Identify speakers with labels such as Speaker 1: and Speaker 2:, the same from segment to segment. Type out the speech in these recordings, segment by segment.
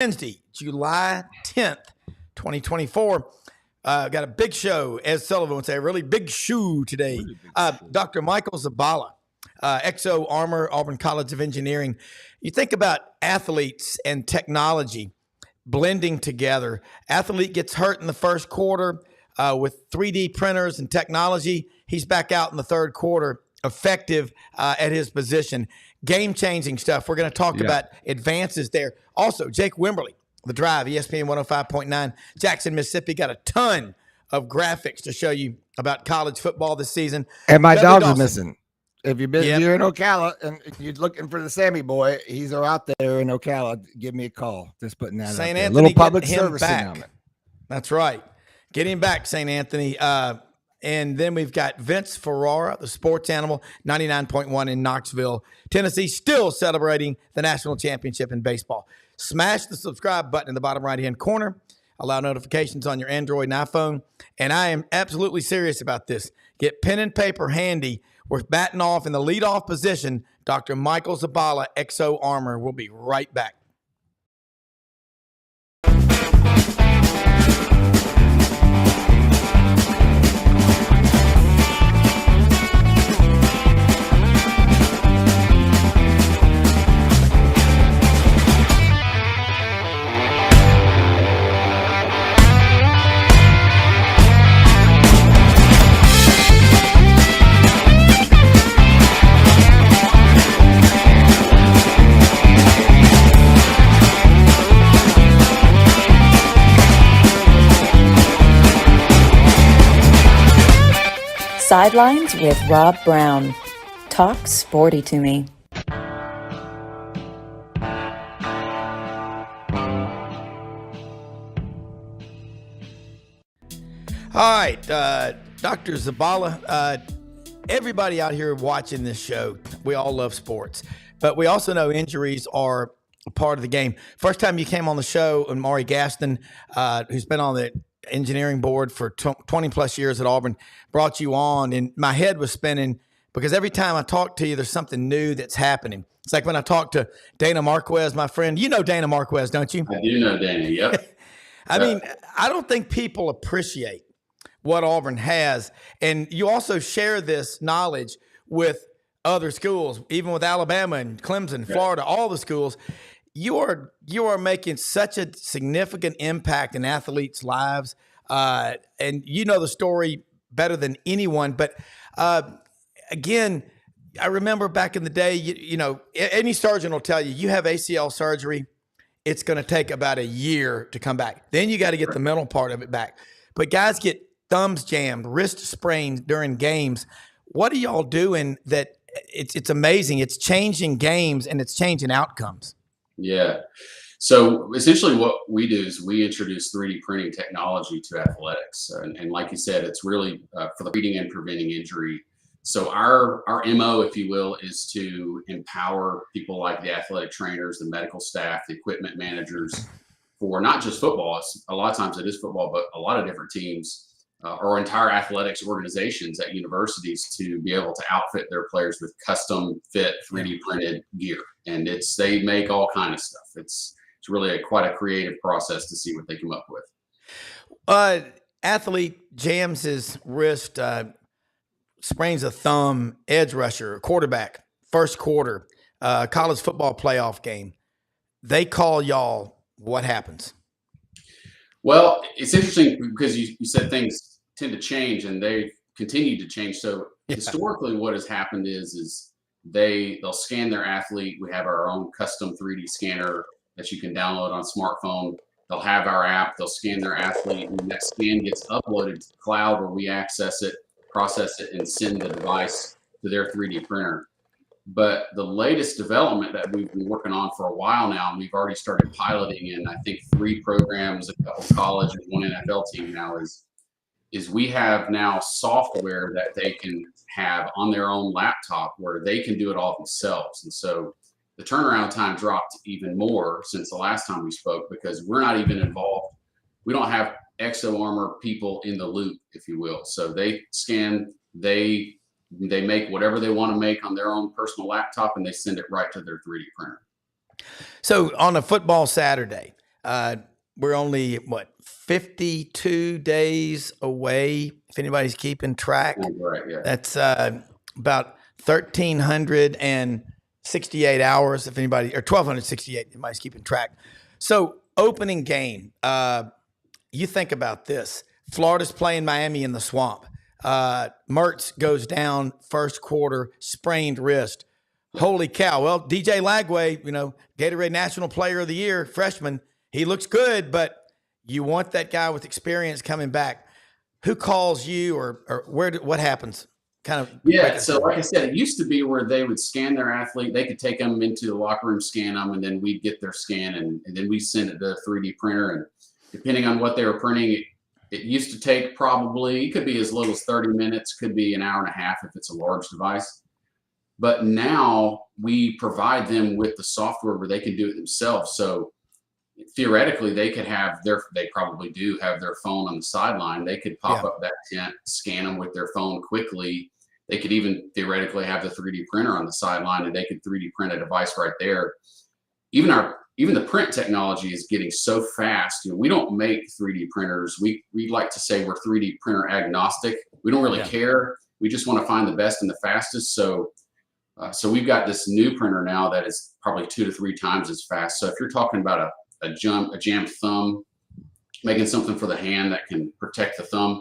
Speaker 1: Wednesday, July 10th, 2024. Got a big show, as Sullivan would say, a really big shoe today. Dr. Michael Zabala, Exo Armor, Auburn College of Engineering. You think about athletes and technology blending together. Athlete gets hurt in the first quarter with 3D printers and technology. He's back out in the third quarter, effective at his position. Game-changing stuff. We're going to talk about advances there. Also, Jake Wimberly, The Drive, ESPN 105.9, Jackson, Mississippi, got a ton of graphics to show you about college football this season.
Speaker 2: And my dogs are missing. If you're in Ocala and you're looking for the Sammy boy, he's out there in Ocala. Give me a call. Just putting that
Speaker 1: St.
Speaker 2: out
Speaker 1: Anthony,
Speaker 2: there. Little public service announcement.
Speaker 1: That's right. Get him back, St. Anthony. And then we've got Vince Ferrara, the sports animal, 99.1 in Knoxville, Tennessee, still celebrating the national championship in baseball. Smash the subscribe button in the bottom right-hand corner. Allow notifications on your Android and iPhone. And I am absolutely serious about this. Get pen and paper handy. We're batting off in the leadoff position. Dr. Michael Zabala, Exo Armor. We'll be right back.
Speaker 3: Sidelines with Rob Brown. Talk sporty to me.
Speaker 1: All right, Dr. Zabala, everybody out here watching this show, we all love sports, but we also know injuries are a part of the game. First time you came on the show, and Maury Gaston, who's been on the engineering board for 20 plus years at Auburn, brought you on, and my head was spinning because every time I talk to you, there's something new that's happening. It's like when I talk to Dana Marquez, my friend. You know Dana Marquez, don't you?
Speaker 4: I do know Dana, yep.
Speaker 1: I mean, I don't think people appreciate what Auburn has, and you also share this knowledge with other schools, even with Alabama and Clemson, Florida, all the schools. You are making such a significant impact in athletes' lives, and you know the story better than anyone. But again, I remember back in the day, you know, any surgeon will tell you, you have ACL surgery, it's going to take about a year to come back. Then you got to get the mental part of it back. But guys get thumbs jammed, wrist sprained during games. What are y'all doing that it's amazing? It's changing games and it's changing outcomes.
Speaker 4: Yeah. So essentially what we do is we introduce 3D printing technology to athletics. And like you said, it's really for the treating and preventing injury. So our MO, if you will, is to empower people like the athletic trainers, the medical staff, the equipment managers for not just football. A lot of times it is football, but a lot of different teams or entire athletics organizations at universities to be able to outfit their players with custom fit 3D printed gear. And they make all kind of stuff. It's really quite a creative process to see what they come up with.
Speaker 1: Athlete jams his wrist, sprains a thumb, edge rusher, quarterback, first quarter, college football playoff game. They call y'all. What happens?
Speaker 4: Well, it's interesting because you said things tend to change and they continue to change. So historically what has happened is they'll scan their athlete. We have our own custom 3D scanner that you can download on a smartphone. They'll have our app, they'll scan their athlete, and that scan gets uploaded to the cloud where we access it, process it, and send the device to their 3D printer. But the latest development that we've been working on for a while now, and we've already started piloting in, I think, 3 programs, a couple college and 1 NFL team now, is we have now software that they can have on their own laptop where they can do it all themselves. And so the turnaround time dropped even more since the last time we spoke because we're not even involved. We don't have Exo Armor people in the loop, if you will. So they scan, they make whatever they want to make on their own personal laptop and they send it right to their 3D printer.
Speaker 1: So on a football Saturday, we're only 52 days away. If anybody's keeping track,
Speaker 4: Right, yeah.
Speaker 1: that's about 1,368 hours. If anybody, or 1,268, if anybody's keeping track. So opening game, you think about this. Florida's playing Miami in the Swamp. Mertz goes down first quarter, sprained wrist. Holy cow. Well, DJ Lagway, Gatorade National Player of the Year, freshman, he looks good, but you want that guy with experience coming back. Who calls you or what happens? Kind of.
Speaker 4: Yeah. So like I said, it used to be where they would scan their athlete. They could take them into the locker room, scan them, and then we'd get their scan and then we send it to a 3D printer. And depending on what they were printing, it used to take it could be as little as 30 minutes, could be an hour and a half if it's a large device. But now we provide them with the software where they can do it themselves. So theoretically, they probably do have their phone on the sideline. They could pop up that tent, scan them with their phone quickly. They could even theoretically have the 3D printer on the sideline, and they could 3D print a device right there. Even the print technology is getting so fast. We don't make 3D printers. We like to say we're 3D printer agnostic. We don't really care. We just want to find the best and the fastest. So we've got this new printer now that is probably 2 to 3 times as fast. So if you're talking about a jammed thumb, making something for the hand that can protect the thumb,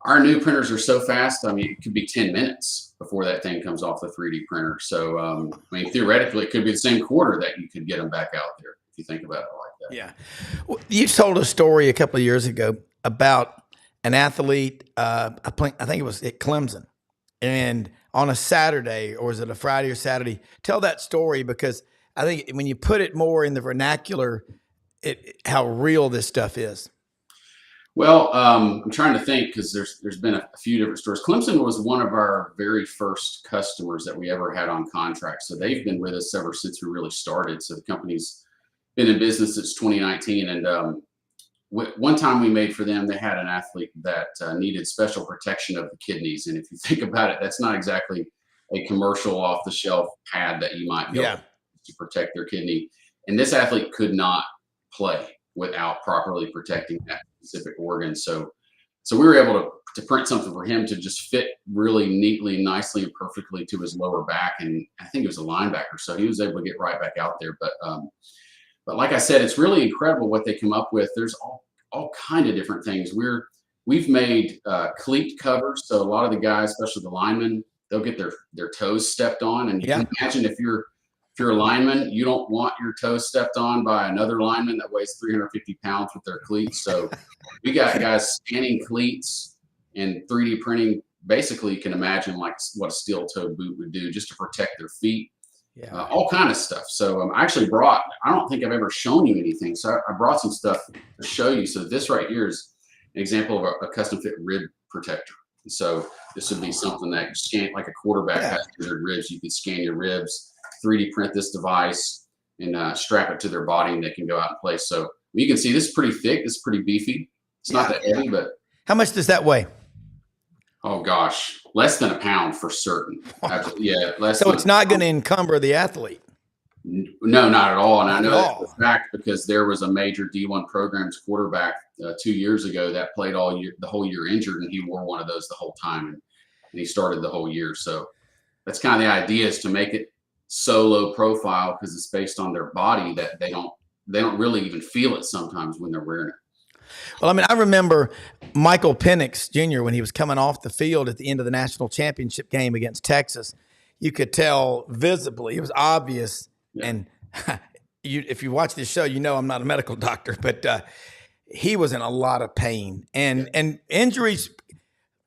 Speaker 4: our new printers are so fast. I mean, it could be 10 minutes before that thing comes off the 3D printer. So, theoretically, it could be the same quarter that you could get them back out there if you think about it like that.
Speaker 1: Yeah. Well, you told a story a couple of years ago about an athlete, I think it was at Clemson, and on a Saturday, or was it a Friday or Saturday? Tell that story, because I think when you put it more in the vernacular, how real this stuff is.
Speaker 4: Well, I'm trying to think, because there's been a few different stories. Clemson was one of our very first customers that we ever had on contract. So they've been with us ever since we really started. So the company's been in business since 2019. And one time we made for them, they had an athlete that needed special protection of the kidneys. And if you think about it, that's not exactly a commercial off-the-shelf pad that you might be able to protect their kidney. And this athlete could not play without properly protecting that specific organ. So we were able to print something for him to just fit really neatly, nicely, and perfectly to his lower back. And I think it was a linebacker, so he was able to get right back out there. But like I said, it's really incredible what they come up with. There's all kind of different things. We've made cleat covers, so a lot of the guys, especially the linemen, they'll get their toes stepped on. And you can imagine if you're a lineman, you don't want your toes stepped on by another lineman that weighs 350 pounds with their cleats. So we got guys scanning cleats and 3D printing. Basically, you can imagine like what a steel-toed boot would do just to protect their feet. All kind of stuff. So I actually I don't think I've ever shown you anything. So I brought some stuff to show you. So this right here is an example of a custom fit rib protector. So this would be something that you scan, like a quarterback has their ribs. You could scan your ribs, 3D print this device, and strap it to their body, and they can go out and play. So you can see this is pretty thick. This is pretty beefy. It's not that heavy, but
Speaker 1: how much does that weigh?
Speaker 4: Oh gosh, less than a pound for certain. Yeah, less.
Speaker 1: So it's not going to encumber the athlete.
Speaker 4: No, not at all. And I know that for a fact because there was a major D1 program's quarterback 2 years ago that played the whole year injured, and he wore one of those the whole time, and he started the whole year. So that's kind of the idea, is to make it so low profile because it's based on their body that they don't really even feel it sometimes when they're wearing it.
Speaker 1: Well, I mean, I remember Michael Penix Jr. when he was coming off the field at the end of the national championship game against Texas. You could tell visibly, it was obvious. Yeah. And if you watch this show, you know I'm not a medical doctor, but he was in a lot of pain. And injuries,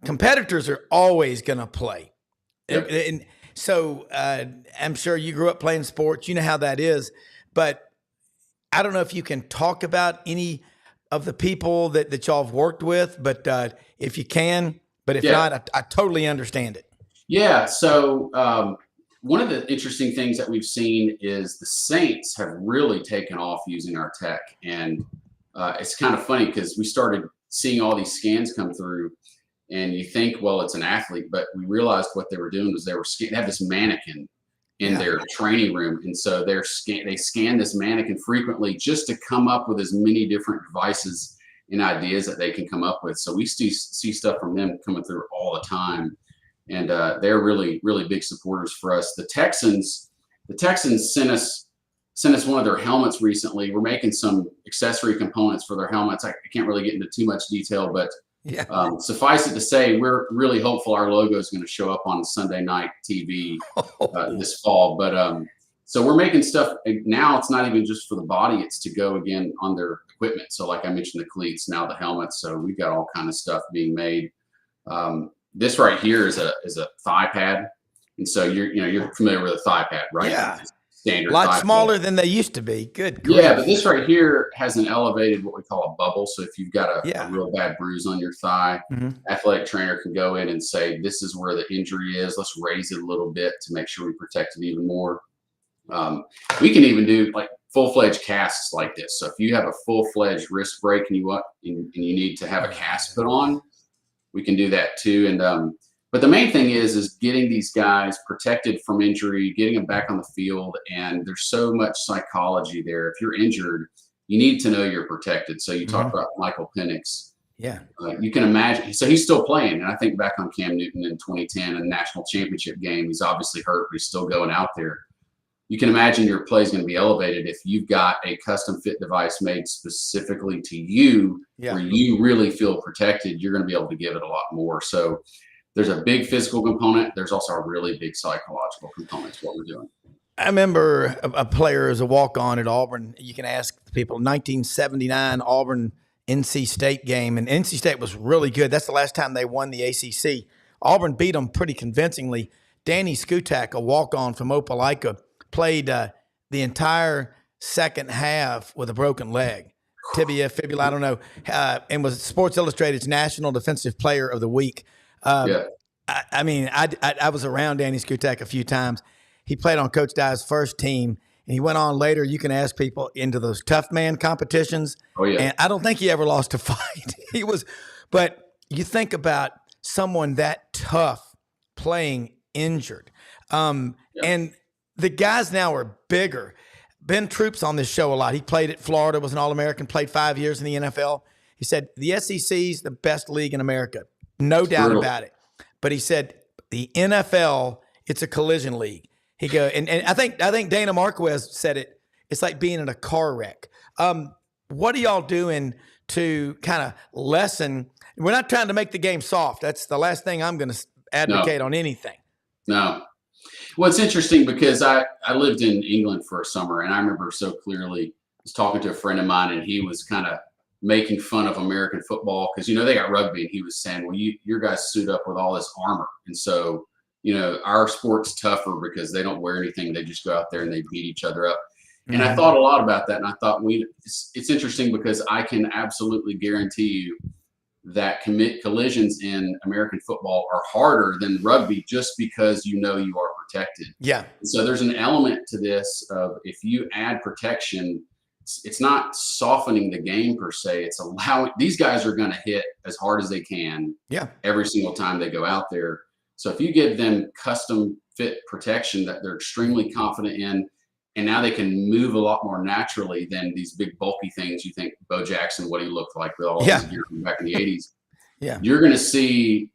Speaker 1: competitors are always going to play. Yep. And so I'm sure you grew up playing sports. You know how that is. But I don't know if you can talk about any of the people that y'all have worked with, but if you can, but if not, I totally understand it. Yeah.
Speaker 4: So one of the interesting things that we've seen is the Saints have really taken off using our tech. And it's kind of funny because we started seeing all these scans come through and you think, well, it's an athlete, but we realized what they were doing was they had this mannequin in their training room. And so they scan this mannequin frequently just to come up with as many different devices and ideas that they can come up with. So we see stuff from them coming through all the time. And they're really, really big supporters for us. The Texans sent us one of their helmets recently. We're making some accessory components for their helmets. I can't really get into too much detail, but suffice it to say, we're really hopeful our logo is going to show up on Sunday night TV this fall. But so we're making stuff now. It's not even just for the body; it's to go again on their equipment. So, like I mentioned, the cleats, now the helmets. So we've got all kind of stuff being made. This right here is a thigh pad, and so you're familiar with a thigh pad, right?
Speaker 1: Yeah.
Speaker 4: Standard.
Speaker 1: A lot smaller than they used to be. Good grief.
Speaker 4: Yeah, but this right here has an elevated, what we call a bubble. So if you've got a real bad bruise on your thigh, athletic trainer can go in and say, this is where the injury is. Let's raise it a little bit to make sure we protect it even more. We can even do like full-fledged casts like this. So if you have a full-fledged wrist break and you need to have a cast put on, we can do that too. And but the main thing is getting these guys protected from injury, getting them back on the field. And there's so much psychology there. If you're injured, you need to know you're protected. So you talk about Michael Penix.
Speaker 1: Yeah.
Speaker 4: You can imagine. So he's still playing. And I think back on Cam Newton in 2010, a national championship game. He's obviously hurt, but he's still going out there. You can imagine your play is going to be elevated if you've got a custom fit device made specifically to you, where you really feel protected. You're going to be able to give it a lot more. So there's a big physical component. There's also a really big psychological component to what we're doing.
Speaker 1: I remember a player as a walk-on at Auburn. You can ask people, 1979 Auburn NC State game, and NC State was really good. That's the last time they won the ACC. Auburn beat them pretty convincingly. Danny Skutak, a walk-on from Opelika, played the entire second half with a broken leg, tibia, fibula, I don't know, and was Sports Illustrated's National Defensive Player of the Week. I mean, I was around Danny Skutak a few times. He played on Coach Dye's first team, and he went on later. You can ask people into those tough man competitions. Oh, yeah. And I don't think he ever lost a fight. But you think about someone that tough playing injured. And the guys now are bigger. Ben Troop's on this show a lot. He played at Florida, was an All-American, played 5 years in the NFL. He said, the SEC's the best league in America. No doubt about it. But he said the NFL, it's a collision league. He go and I think Dana Marquez said it. It's like being in a car wreck. What are y'all doing to kind of lessen? We're not trying to make the game soft. That's the last thing I'm going to advocate on anything.
Speaker 4: No. Well, it's interesting because I lived in England for a summer, and I remember so clearly I was talking to a friend of mine, and he was kind of making fun of American football because, they got rugby, and he was saying, well, your guys suit up with all this armor. And so, our sport's tougher because they don't wear anything. They just go out there and they beat each other up. And I thought a lot about that. And I thought it's interesting because I can absolutely guarantee you that collisions in American football are harder than rugby just because you are protected. Yeah. So there's an element to this of if you add protection, it's not softening the game per se. It's allowing these guys are going to hit as hard as they can every single time they go out there. So if you give them custom fit protection that they're extremely confident in, and now they can move a lot more naturally than these big bulky things. You think Bo Jackson, what he looked like with all his gear from back in the 80s. You're going to see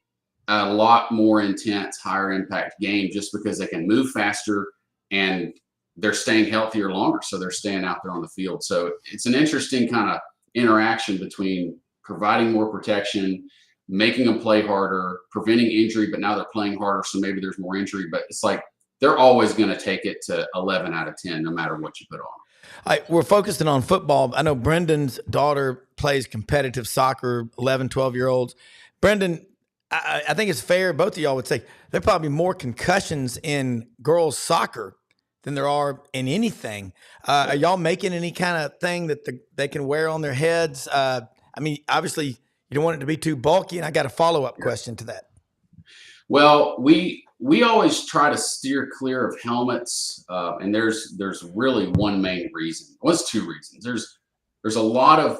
Speaker 4: a lot more intense, higher impact game just because they can move faster and they're staying healthier longer. So they're staying out there on the field. So it's an interesting kind of interaction between providing more protection, making them play harder, preventing injury, but now they're playing harder. So maybe there's more injury, but it's like, they're always going to take it to 11 out of 10, no matter what you put on.
Speaker 1: We're focusing on football. I know Brendan's daughter plays competitive soccer, 11, 12-year-olds. Brendan, I think it's fair, both of y'all would say, there are probably more concussions in girls' soccer than there are in anything. Are y'all making any kind of thing that they can wear on their heads? I mean, obviously, you don't want it to be too bulky, and I got a follow-up question to that.
Speaker 4: Well, we always try to steer clear of helmets, and there's really one main reason. Well, it's two reasons. There's a lot of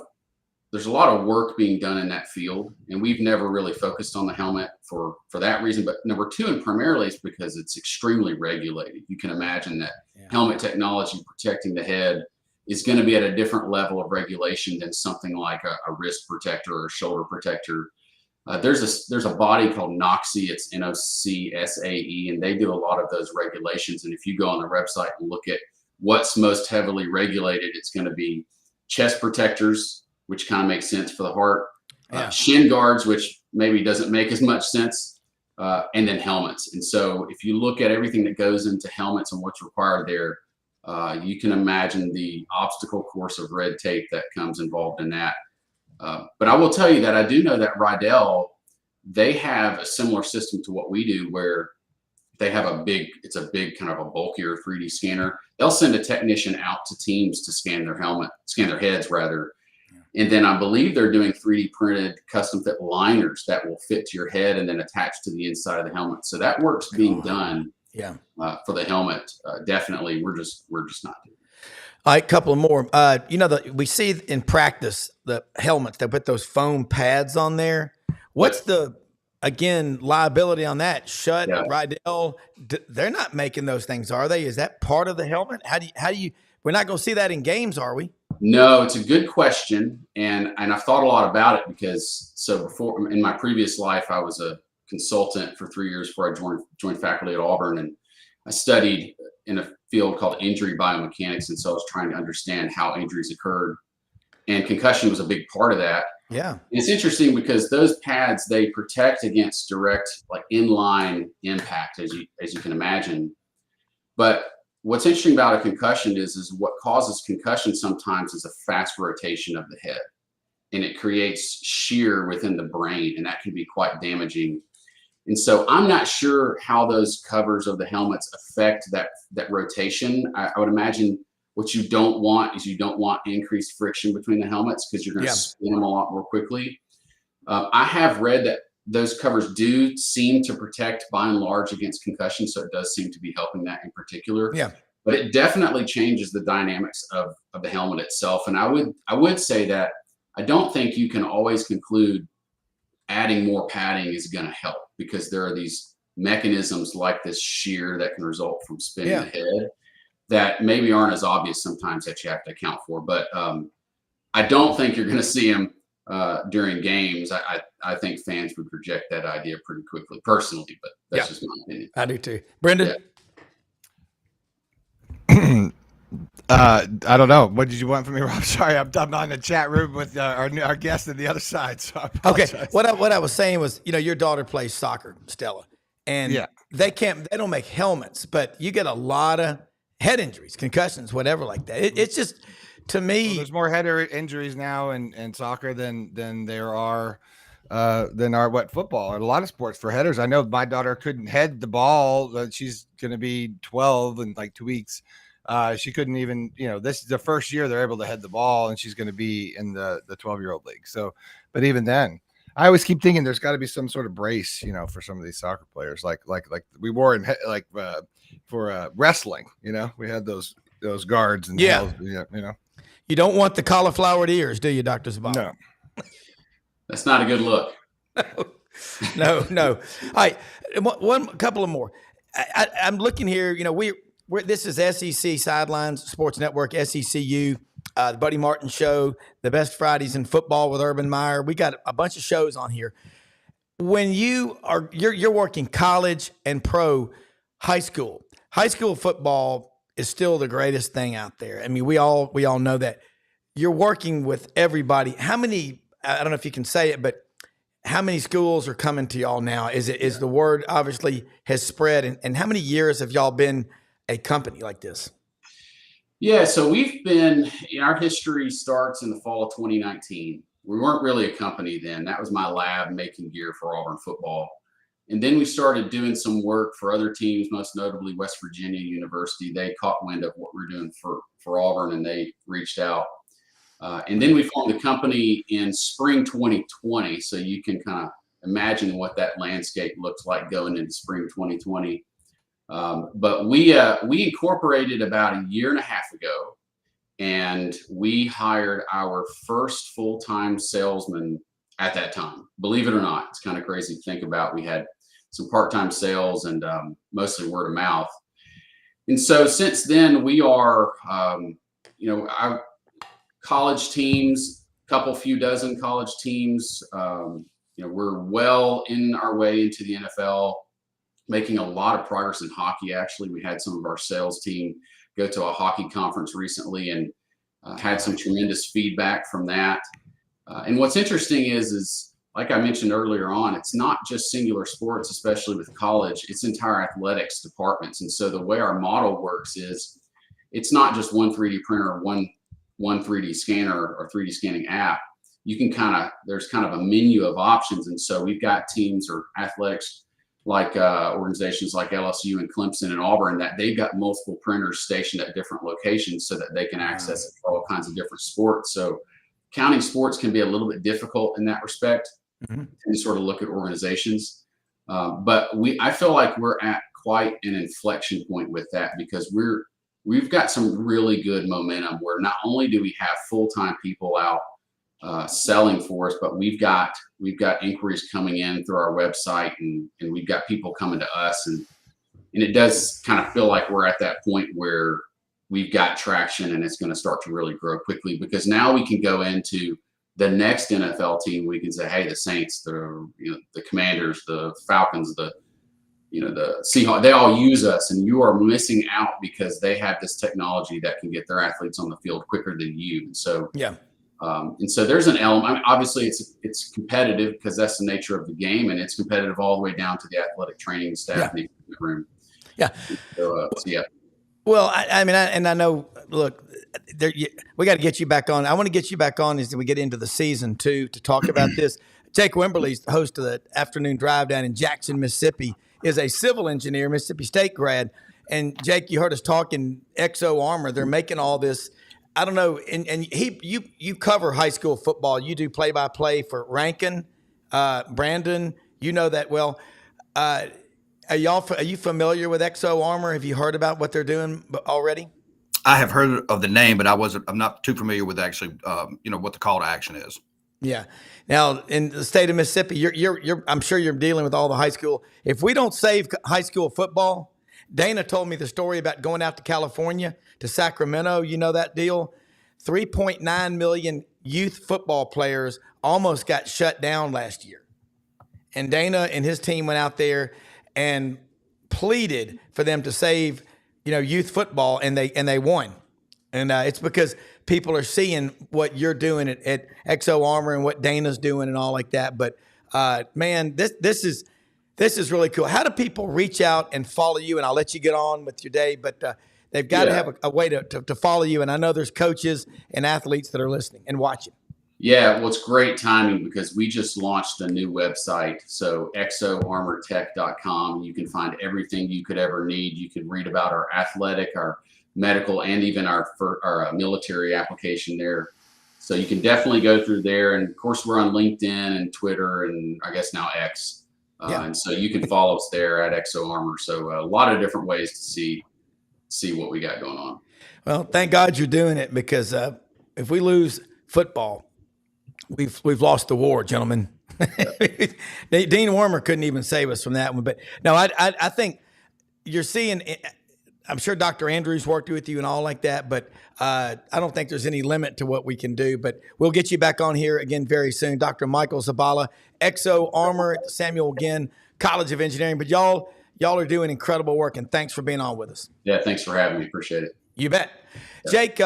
Speaker 4: there's a lot of work being done in that field, and we've never really focused on the helmet for that reason. But number two, and primarily, is because it's extremely regulated. You can imagine that helmet technology protecting the head is going to be at a different level of regulation than something like a wrist protector or a shoulder protector. There's a body called NOCSAE. It's NOCSAE, and they do a lot of those regulations. And if you go on their website and look at what's most heavily regulated, it's going to be chest protectors, which kind of makes sense for the heart, shin guards, which maybe doesn't make as much sense, and then helmets. And so if you look at everything that goes into helmets and what's required there, you can imagine the obstacle course of red tape that comes involved in that. But I will tell you that I do know that Rydell, they have a similar system to what we do, where they have it's a big kind of a bulkier 3D scanner. They'll send a technician out to teams to scan their heads rather. And then I believe they're doing 3D printed custom fit liners that will fit to your head and then attach to the inside of the helmet. So that work's being done for the helmet. Definitely. We're just not doing it.
Speaker 1: All right, couple of more. We see in practice the helmets, they put those foam pads on there. What's the liability on that? Rydell, they're not making those things, are they? Is that part of the helmet? How do you we're not going to see that in games, are we?
Speaker 4: No, it's a good question. And I've thought a lot about it because before, in my previous life, I was a consultant for 3 years before I joined faculty at Auburn. And I studied in a field called injury biomechanics. And so I was trying to understand how injuries occurred. And concussion was a big part of that.
Speaker 1: Yeah.
Speaker 4: And it's interesting because those pads, they protect against direct, like inline impact, as you can imagine. But what's interesting about a concussion is what causes concussion sometimes is a fast rotation of the head, and it creates shear within the brain, and that can be quite damaging. And so I'm not sure how those covers of the helmets affect that rotation. I would imagine what you don't want is increased friction between the helmets, because you're going to spin them a lot more quickly. I have read that those covers do seem to protect by and large against concussion. So it does seem to be helping that in particular.
Speaker 1: Yeah.
Speaker 4: But it definitely changes the dynamics of the helmet itself. And I would say that I don't think you can always conclude adding more padding is going to help, because there are these mechanisms like this shear that can result from spinning the head that maybe aren't as obvious sometimes that you have to account for. But I don't think you're going to see them during games. I think fans would reject that idea pretty quickly, personally, but that's just my opinion.
Speaker 1: I do too. Brendan?
Speaker 2: I don't know. What did you want from me, Rob? Sorry, I'm on the chat room with our guest on the other side. So
Speaker 1: okay. What I was saying was, your daughter plays soccer, Stella, and they don't make helmets, but you get a lot of head injuries, concussions, whatever like that. It's just, to me,
Speaker 2: there's more head injuries now in soccer than there are football and a lot of sports for headers. I know my daughter couldn't head the ball. She's going to be 12 in like 2 weeks. She couldn't even, this is the first year they're able to head the ball, and she's going to be in the 12-year-old league. So, but even then, I always keep thinking there's got to be some sort of brace, for some of these soccer players, like we wore in for wrestling. We had those guards and
Speaker 1: You don't want the cauliflowered ears, do you, Dr. Zavala?
Speaker 2: No.
Speaker 4: That's not a good look.
Speaker 1: No. All right, one couple of more. I'm looking here. This is SEC Sidelines Sports Network, SECU, the Buddy Martin Show, the Best Fridays in Football with Urban Meyer. We got a bunch of shows on here. When you're working college and pro, high school football is still the greatest thing out there. I mean, we all know that. You're working with everybody. How many? I don't know if you can say it, but how many schools are coming to y'all now? Is the word obviously has spread, and how many years have y'all been a company like this?
Speaker 4: Yeah, so we've been, our history starts in the fall of 2019. We weren't really a company then. That was my lab making gear for Auburn football. And then we started doing some work for other teams, most notably West Virginia University. They caught wind of what we were doing for Auburn, and they reached out. And then we formed the company in spring 2020. So you can kind of imagine what that landscape looks like going into spring 2020. But we incorporated about a year and a half ago, and we hired our first full-time salesman at that time. Believe it or not, it's kind of crazy to think about. We had some part-time sales and mostly word of mouth. And so since then, we are, our college teams, few dozen college teams. We're well in our way into the NFL, making a lot of progress in hockey. Actually, we had some of our sales team go to a hockey conference recently and had some tremendous feedback from that. And what's interesting is like I mentioned earlier on, it's not just singular sports, especially with college, it's entire athletics departments. And so the way our model works is it's not just one 3D printer or one 3D scanner or 3D scanning app. You can there's kind of a menu of options. And so we've got teams or athletics like organizations like LSU and Clemson and Auburn that they've got multiple printers stationed at different locations so that they can access it for all kinds of different sports. So counting sports can be a little bit difficult in that respect. Mm-hmm. And sort of look at organizations. But I feel like we're at quite an inflection point with that because we've got some really good momentum where not only do we have full-time people out selling for us, but we've got inquiries coming in through our website and we've got people coming to us and it does kind of feel like we're at that point where we've got traction and it's going to start to really grow quickly because now we can go into the next NFL team. We can say, hey, the Saints, the Commanders, the Falcons, the Seahawks, they all use us and you are missing out because they have this technology that can get their athletes on the field quicker than you. And so, and so there's an element. I mean, obviously it's competitive because that's the nature of the game and it's competitive all the way down to the athletic training staff in the room.
Speaker 1: Yeah.
Speaker 4: So,
Speaker 1: Well, I know, look, we got to get you back on. I want to get you back on as we get into the season too, to talk about this. Jake Wimberly, the host of the afternoon drive down in Jackson, Mississippi, is a civil engineer, Mississippi State grad. And Jake, you heard us talking Exo Armor. They're making all this. I don't know. And you cover high school football. You do play-by-play for Rankin, Brandon. You know that well. Are you familiar with Exo Armor? Have you heard about what they're doing already?
Speaker 5: I have heard of the name, but I'm not too familiar with actually, what the call to action is.
Speaker 1: Yeah. Now in the state of Mississippi, I'm sure you're dealing with all the high school. If we don't save high school football, Dana told me the story about going out to California, to Sacramento. You know that deal? 3.9 million youth football players almost got shut down last year. And Dana and his team went out there and pleaded for them to save, youth football, and they won. And it's because people are seeing what you're doing at Exo Armor and what Dana's doing and all like that. But man, this is really cool. How do people reach out and follow you? And I'll let you get on with your day, but they've got to have a way to follow you. And I know there's coaches and athletes that are listening and watching.
Speaker 4: Yeah, well, it's great timing because we just launched a new website. So exoarmortech.com. You can find everything you could ever need. You can read about our athletic, our medical, and even our military application there. So you can definitely go through there. And of course, we're on LinkedIn and Twitter and I guess now X. And so you can follow us there at Exo Armor. So a lot of different ways to see what we got going on.
Speaker 1: Well, thank God you're doing it because if we lose football, we've lost the war, gentlemen. Dean Wormer couldn't even save us from that one. But no, I think you're seeing. I'm sure Dr. Andrews worked with you and all like that, but I don't think there's any limit to what we can do. But we'll get you back on here again very soon. Dr. Michael Zabala, Exo Armor at Samuel Ginn College of Engineering. But y'all are doing incredible work, and thanks for being on with us.
Speaker 4: Yeah, thanks for having me. Appreciate it.
Speaker 1: You bet. Yeah. Jake,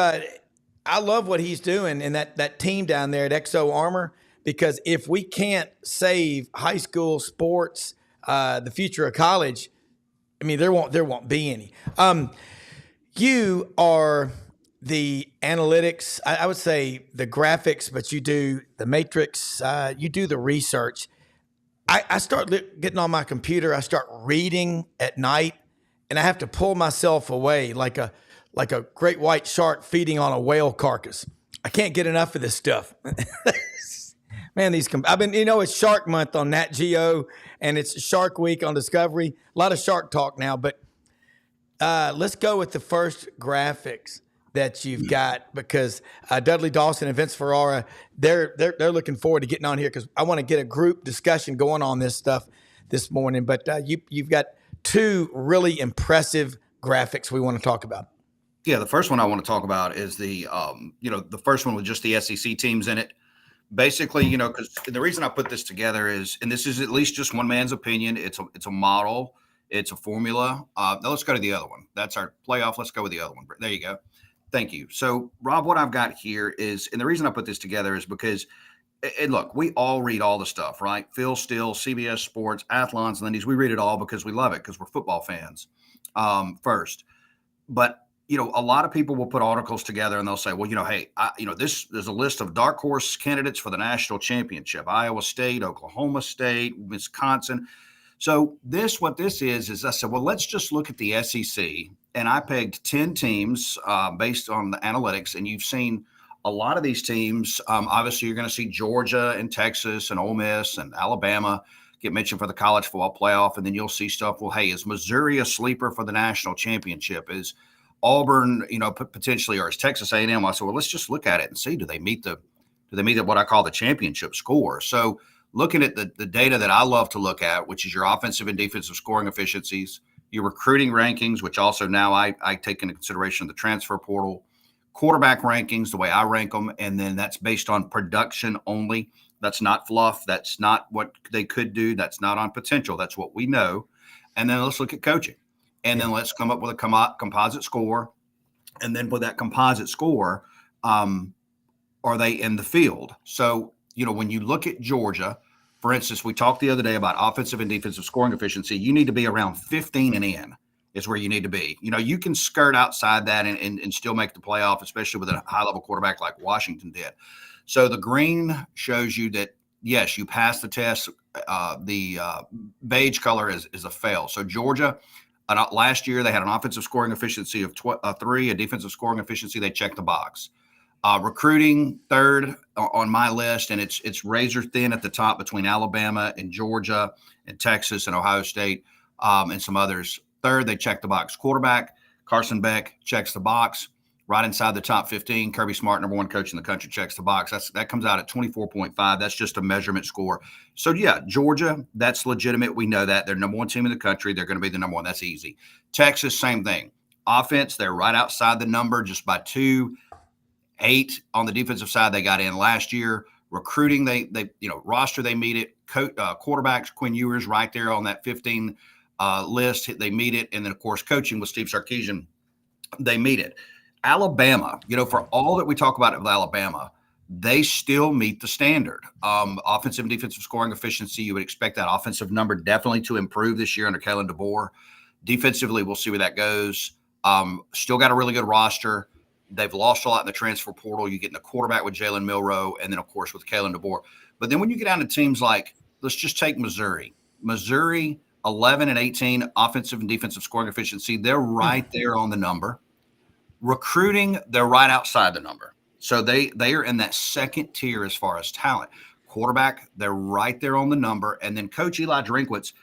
Speaker 1: I love what he's doing and that team down there at Exo Armor, because if we can't save high school sports, the future of college, I mean, there won't be any. You are the analytics, I would say the graphics, but you do the matrix, you do the research. I start getting on my computer, I start reading at night, and I have to pull myself away like a great white shark feeding on a whale carcass. I can't get enough of this stuff. Man, it's Shark Month on Nat Geo, and it's Shark Week on Discovery. A lot of shark talk now, but let's go with the first graphics. that you've got, because Dudley Dawson and Vince Ferrara, they're looking forward to getting on here, because I want to get a group discussion going on this stuff this morning. But you've got two really impressive graphics we want to talk about.
Speaker 5: Yeah, the first one I want to talk about is the the first one with just the SEC teams in it. Basically, because the reason I put this together is, and this is at least just one man's opinion. It's a model. It's a formula. Now let's go to the other one. That's our playoff. Let's go with the other one. There you go. Thank you. So, Rob, what I've got here is, and the reason I put this together is because, and look, we all read all the stuff, right? Phil Steele, CBS Sports, Athlons, Lindy's. We read it all because we love it, because we're football fans first. But a lot of people will put articles together and they'll say, well, hey, there's a list of dark horse candidates for the national championship: Iowa State, Oklahoma State, Wisconsin. So what this is I said, well, let's just look at the SEC. And I pegged 10 teams based on the analytics. And you've seen a lot of these teams. Obviously, you're going to see Georgia and Texas and Ole Miss and Alabama get mentioned for the college football playoff. And then you'll see stuff. Well, hey, is Missouri a sleeper for the national championship? Is Auburn, potentially, or is Texas A&M? I said, well, let's just look at it and see, do they meet what I call the championship score? So looking at the data that I love to look at, which is your offensive and defensive scoring efficiencies, your recruiting rankings, which also now I take into consideration the transfer portal, quarterback rankings, the way I rank them, and then that's based on production only. That's not fluff. That's not what they could do. That's not on potential. That's what we know. And then let's look at coaching. And then let's come up with a composite score. And then with that composite score, are they in the field? So, when you look at Georgia, for instance, we talked the other day about offensive and defensive scoring efficiency. You need to be around 15 and in is where you need to be. You can skirt outside that and still make the playoff, especially with a high-level quarterback like Washington did. So the green shows you that, yes, you passed the test. The beige color is a fail. So Georgia, last year, they had an offensive scoring efficiency of 3, a defensive scoring efficiency. They checked the box. Recruiting, third on my list, and it's razor thin at the top between Alabama and Georgia and Texas and Ohio State and some others. Third, they checked the box. Quarterback, Carson Beck checks the box. Right inside the top 15, Kirby Smart, number 1 coach in the country, checks the box. That comes out at 24.5. That's just a measurement score. So, yeah, Georgia, that's legitimate. We know that. They're number 1 team in the country. They're going to be the number 1. That's easy. Texas, same thing. Offense, they're right outside the number just by 2. 8 on the defensive side, they got in last year. Recruiting, they roster, they meet it. Quarterbacks, Quinn Ewers right there on that 15 list. They meet it. And then, of course, coaching with Steve Sarkisian, they meet it. Alabama, for all that we talk about with Alabama, they still meet the standard. Offensive and defensive scoring efficiency, you would expect that offensive number definitely to improve this year under Kalen DeBoer. Defensively, we'll see where that goes. Still got a really good roster. They've lost a lot in the transfer portal. You get in a quarterback with Jalen Milroe, and then, of course, with Kalen DeBoer. But then when you get down to teams like, let's just take Missouri. Missouri, 11 and 18, offensive and defensive scoring efficiency. They're right there on the number. Recruiting, they're right outside the number. So they are in that second tier as far as talent. Quarterback, they're right there on the number. And then Coach Eli Drinkwitz,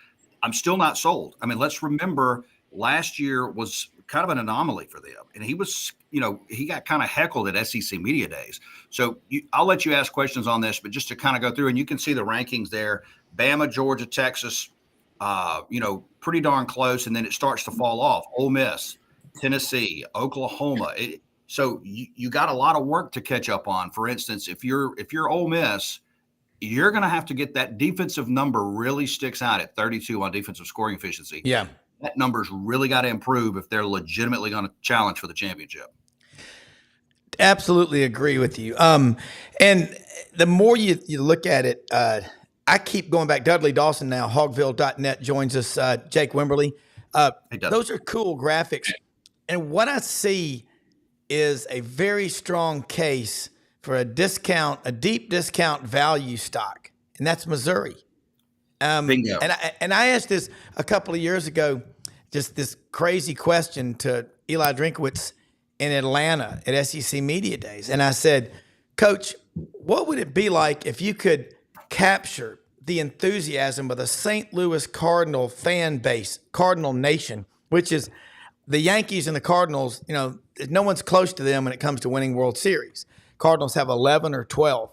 Speaker 5: I'm still not sold. I mean, let's remember last year was kind of an anomaly for them. And he was, he got kind of heckled at SEC Media Days. So I'll let you ask questions on this, but just to kind of go through, and you can see the rankings there. Bama, Georgia, Texas, pretty darn close. And then it starts to fall off. Ole Miss, Tennessee, Oklahoma. So you got a lot of work to catch up on. For instance, if you're Ole Miss, you're going to have to get that defensive number really sticks out at 32 on defensive scoring efficiency.
Speaker 1: Yeah.
Speaker 5: That number's really got to improve if they're legitimately going to challenge for the championship.
Speaker 1: Absolutely agree with you. And the more you look at it, I keep going back. Dudley Dawson now, hogville.net, joins us, Jake Wimberly. Those are cool graphics. And what I see is a very strong case for a deep discount value stock, and that's Missouri.
Speaker 5: Bingo.
Speaker 1: And I asked this a couple of years ago, just this crazy question to Eli Drinkwitz in Atlanta at SEC Media Days. And I said, Coach, what would it be like if you could capture the enthusiasm of the St. Louis Cardinal fan base, Cardinal Nation, which is the Yankees and the Cardinals, no one's close to them when it comes to winning World Series. Cardinals have 11 or 12.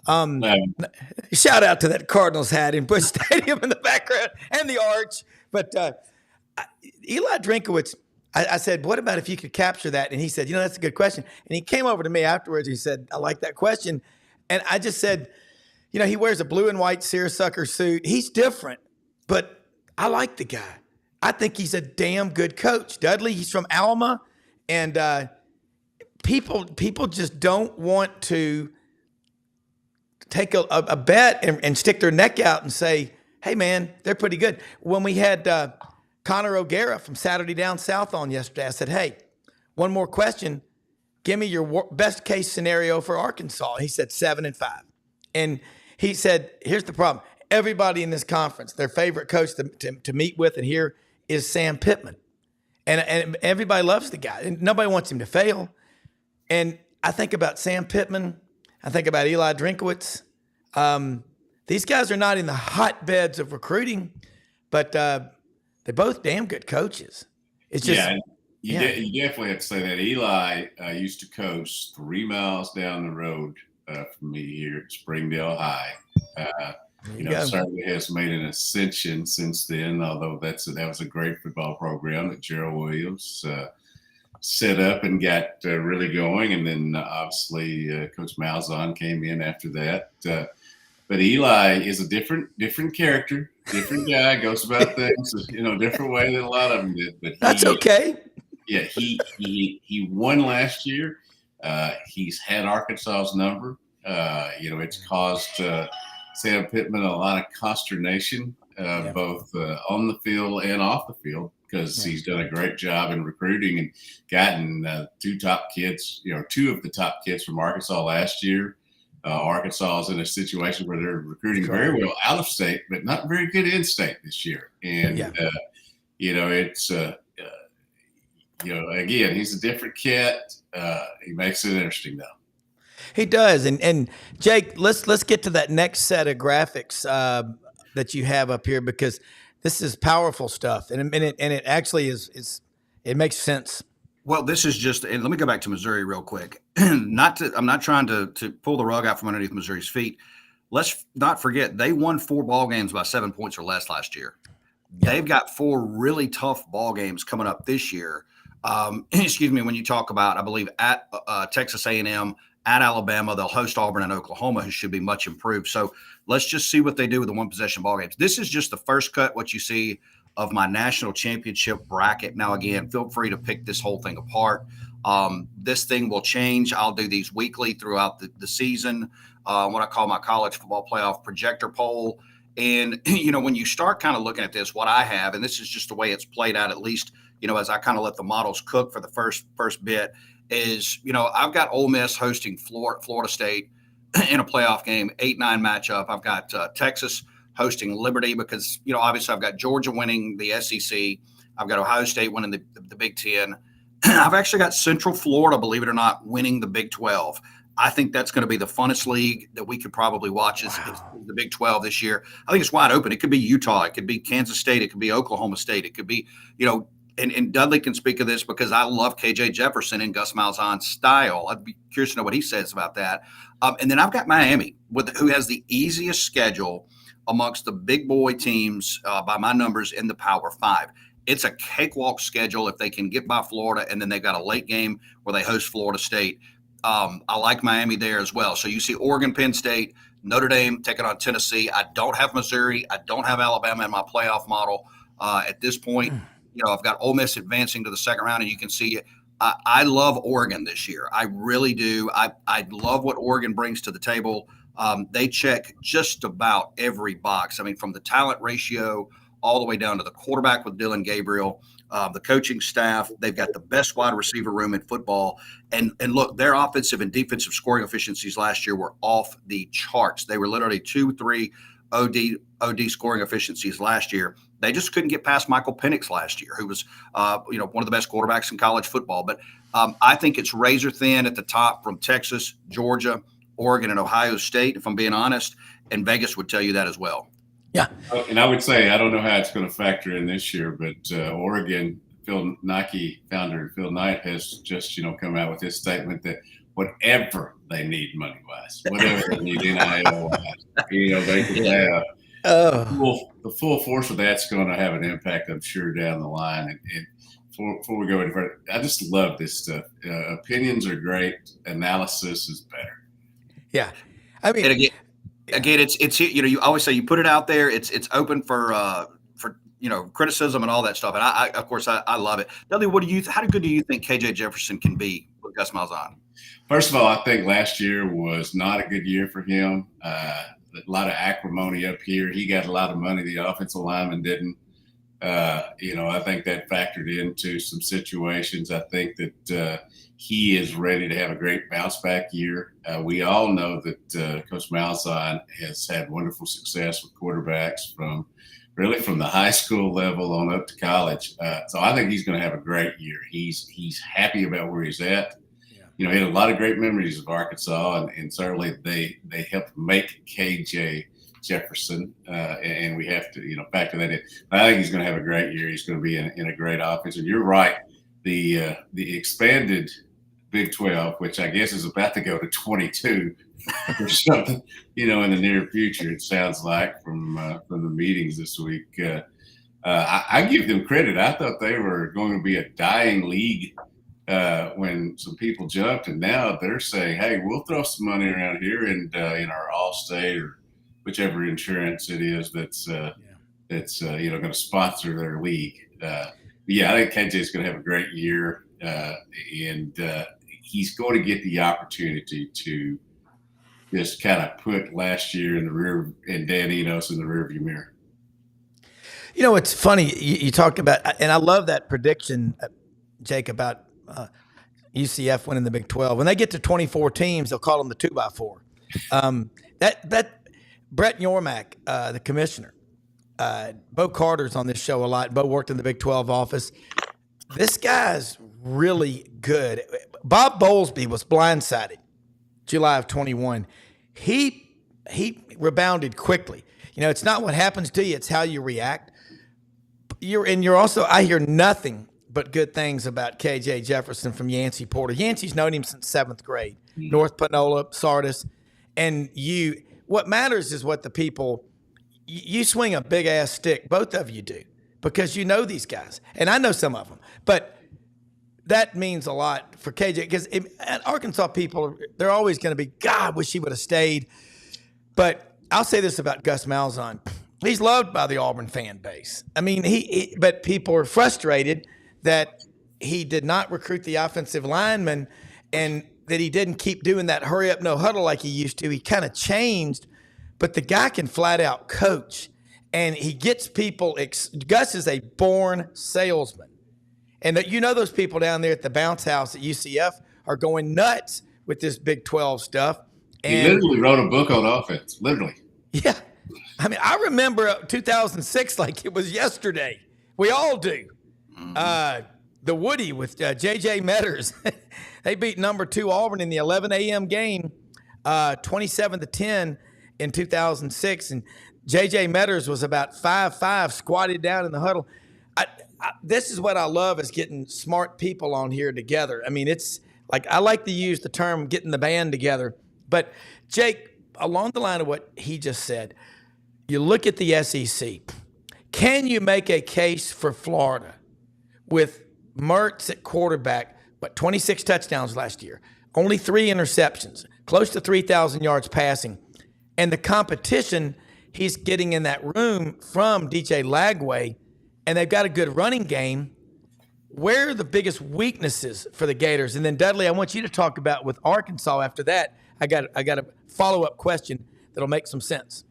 Speaker 1: Shout out to that Cardinals hat in Busch Stadium in the background and the arch. But Eli Drinkowitz, I said, what about if you could capture that? And he said, that's a good question. And he came over to me afterwards. He said, I like that question. And I just said, he wears a blue and white seersucker suit. He's different, but I like the guy. I think he's a damn good coach. Dudley, he's from Alma. And people just don't want to take a bet and stick their neck out and say, hey, man, they're pretty good. When we had Connor O'Gara from Saturday Down South on yesterday, I said, hey, one more question. Give me your best case scenario for Arkansas. He said 7-5. And he said, here's the problem. Everybody in this conference, their favorite coach to meet with and hear is Sam Pittman. And everybody loves the guy. And nobody wants him to fail. And I think about Sam Pittman. I think about Eli Drinkowitz. These guys are not in the hotbeds of recruiting, but they're both damn good coaches. It's just
Speaker 6: you definitely have to say that. Eli used to coach 3 miles down the road from me here at Springdale High. Certainly has made an ascension since then, although that was a great football program that Gerald Williams set up and got really going. And then obviously Coach Malzahn came in after that. But Eli is a different character, different guy, goes about things, different way than a lot of them did. But
Speaker 1: that's okay.
Speaker 6: Yeah, he won last year. He's had Arkansas's number. It's caused Sam Pittman a lot of consternation, both on the field and off the field, because he's done a great job in recruiting and gotten 2 of the top kids from Arkansas last year. Arkansas is in a situation where they're recruiting very well out of state, but not very good in state this year. And, it's, again, he's a different kid. He makes it interesting, though.
Speaker 1: He does. And Jake, let's get to that next set of graphics that you have up here, because this is powerful stuff. And it actually it makes sense.
Speaker 5: Well, this is just, and let me go back to Missouri real quick. I'm not trying to pull the rug out from underneath Missouri's feet. Let's not forget, they won 4 ball games by 7 points or less last year. Yeah. They've got 4 really tough ball games coming up this year. When you talk about, I believe, at Texas A&M, at Alabama, they'll host Auburn and Oklahoma, who should be much improved. So let's just see what they do with the 1-possession ball games. This is just the first cut, what you see of my national championship bracket. Now, again, feel free to pick this whole thing apart. This thing will change. I'll do these weekly throughout the season, what I call my college football playoff projector poll. And, when you start kind of looking at this, what I have, and this is just the way it's played out, at least, as I kind of let the models cook for the first bit, is, I've got Ole Miss hosting Florida State in a playoff game, 8-9 matchup. I've got Texas hosting Liberty because, obviously I've got Georgia winning the SEC. I've got Ohio State winning the Big Ten. I've actually got Central Florida, believe it or not, winning the Big 12. I think that's going to be the funnest league that we could probably watch is the Big 12 this year. I think it's wide open. It could be Utah. It could be Kansas State. It could be Oklahoma State. It could be, and Dudley can speak of this because I love KJ Jefferson and Gus Malzahn's style. I'd be curious to know what he says about that. And then I've got Miami, who has the easiest schedule amongst the big boy teams by my numbers in the Power 5. It's a cakewalk schedule if they can get by Florida, and then they've got a late game where they host Florida State. I like Miami there as well. So you see Oregon, Penn State, Notre Dame taking on Tennessee. I don't have Missouri. I don't have Alabama in my playoff model at this point. I've got Ole Miss advancing to the second round, and you can see I love Oregon this year. I really do. I love what Oregon brings to the table. They check just about every box. I mean, from the talent ratio all the way down to the quarterback with Dylan Gabriel, the coaching staff. They've got the best wide receiver room in football. And look, their offensive and defensive scoring efficiencies last year were off the charts. They were literally 2-3 OD scoring efficiencies last year. They just couldn't get past Michael Penix last year, who was, one of the best quarterbacks in college football. But I think it's razor thin at the top from Texas, Georgia, Oregon, and Ohio State, if I'm being honest. And Vegas would tell you that as well.
Speaker 1: Yeah.
Speaker 6: And I would say, I don't know how it's going to factor in this year, but Oregon Phil Nike founder Phil Knight has just come out with his statement that whatever they need money wise, whatever they need NIL wise, they can have. The full force of that's going to have an impact, I'm sure, down the line. And before we go any further, I just love this stuff. Opinions are great. Analysis is better.
Speaker 1: Yeah, I mean,
Speaker 5: and again, it's you always say you put it out there. It's open for criticism and all that stuff. And I of course I love it. Dudley, how good do you think KJ Jefferson can be with Gus Malzahn?
Speaker 6: First of all, I think last year was not a good year for him. A lot of acrimony up here. He got a lot of money. The offensive lineman didn't. I think that factored into some situations. I think that he is ready to have a great bounce back year. We all know that Coach Malzahn has had wonderful success with quarterbacks from the high school level on up to college. So I think he's going to have a great year. He's happy about where he's at. He had a lot of great memories of Arkansas, and certainly they helped make KJ Jefferson, and we have to factor that in. But I think he's going to have a great year. He's going to be in a great offense. And you're right, the expanded Big 12, which I guess is about to go to 22 or something, in the near future. It sounds like from the meetings this week. I give them credit. I thought they were going to be a dying league when some people jumped, and now they're saying, "Hey, we'll throw some money around here and in our Allstate or whichever insurance it is that's going to sponsor their league." I think KJ is going to have a great year, and he's going to get the opportunity to just kind of put last year in the rear and Dan Enos in the rearview mirror.
Speaker 1: It's funny you talk about, and I love that prediction, Jake, about UCF winning the Big 12. When they get to 24 teams, they'll call them the 2x4. That Brett Yormack, the commissioner, Bo Carter's on this show a lot. Bo worked in the Big 12 office. This guy's really good. Bob Bowlesby was blindsided July of 21. He rebounded quickly. It's not what happens to you, it's how you react. You're also, I hear nothing but good things about KJ Jefferson from Yancey Porter. Yancey's known him since 7th grade, North Panola, Sardis. And what matters is what the people, you swing a big ass stick, both of you do, because you know these guys. And I know some of them, but that means a lot for KJ, because Arkansas people, they're always going to be, God, wish he would have stayed. But I'll say this about Gus Malzahn. He's loved by the Auburn fan base. I mean, but people are frustrated that he did not recruit the offensive lineman and that he didn't keep doing that hurry up, no huddle like he used to. He kind of changed, but the guy can flat out coach, and he gets people. Gus is a born salesman. And those people down there at the bounce house at UCF are going nuts with this Big 12 stuff.
Speaker 6: And he literally wrote a book on offense, literally.
Speaker 1: Yeah. I mean, I remember 2006 like it was yesterday. We all do. The Woody with J.J. Metters. They beat number 2 Auburn in the 11 a.m. game, 27-10 in 2006. And J.J. Metters was about 5'5", squatted down in the huddle. This is what I love, is getting smart people on here together. I mean, it's like, I like to use the term getting the band together. But, Jake, along the line of what he just said, you look at the SEC. Can you make a case for Florida with Mertz at quarterback, but 26 touchdowns last year, only 3 interceptions, close to 3,000 yards passing, and the competition he's getting in that room from DJ Lagway, and they've got a good running game? Where are the biggest weaknesses for the Gators? And then, Dudley, I want you to talk about with Arkansas after that. I got a follow-up question that'll make some sense.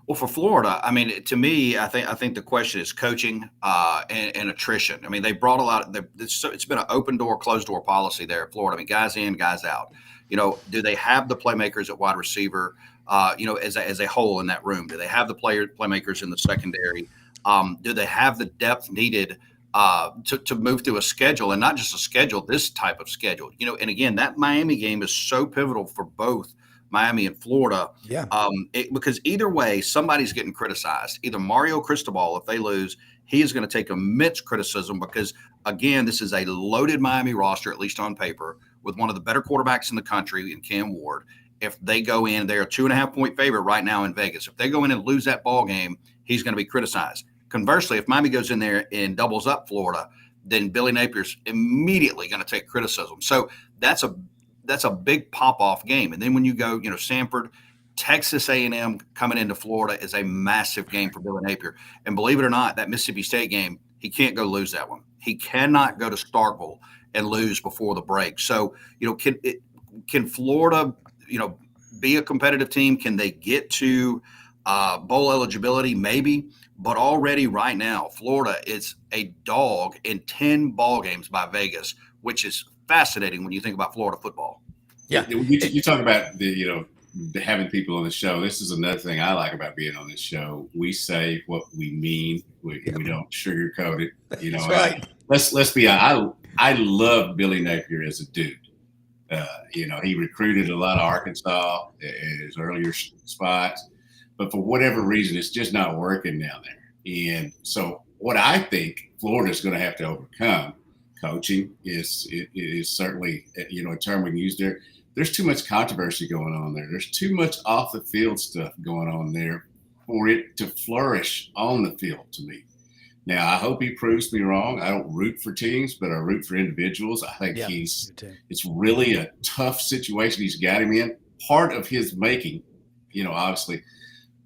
Speaker 5: Well, for Florida, I mean, to me, I think the question is coaching and attrition. I mean, they brought a lot of it's been an open door, closed door policy there at Florida. I mean, guys in, guys out. Do they have the playmakers at wide receiver? As a whole in that room, do they have the playmakers in the secondary? Do they have the depth needed to move through a schedule, and not just a schedule, this type of schedule? And again, that Miami game is so pivotal for both Miami and Florida.
Speaker 1: Yeah.
Speaker 5: Because either way, somebody's getting criticized. Either Mario Cristobal, if they lose, he is going to take immense criticism because, again, this is a loaded Miami roster, at least on paper, with one of the better quarterbacks in the country in Cam Ward. If they go in, they're a 2.5-point favorite right now in Vegas. If they go in and lose that ball game, he's going to be criticized. Conversely, if Miami goes in there and doubles up Florida, then Billy Napier's immediately going to take criticism. So that's a big pop-off game. And then when you go, Samford, Texas A&M coming into Florida is a massive game for Billy Napier. And believe it or not, that Mississippi State game, he can't go lose that one. He cannot go to Starkville and lose before the break. So, can Florida, be a competitive team? Can they get to bowl eligibility? Maybe. But already right now, Florida is a dog in 10 ball games by Vegas, which is fascinating when you think about Florida football.
Speaker 1: Yeah.
Speaker 6: You talk about having people on the show. This is another thing I like about being on this show. We say what we mean. We don't sugarcoat it.
Speaker 1: That's right.
Speaker 6: Let's be honest. I love Billy Napier as a dude. He recruited a lot of Arkansas in his earlier spots, but for whatever reason, it's just not working down there. And so what I think Florida is going to have to overcome, coaching is certainly, a term we can use there. There's too much controversy going on there. There's too much off the field stuff going on there for it to flourish on the field to me. Now, I hope he proves me wrong. I don't root for teams, but I root for individuals. I think it's really a tough situation he's got him in. Part of his making, obviously.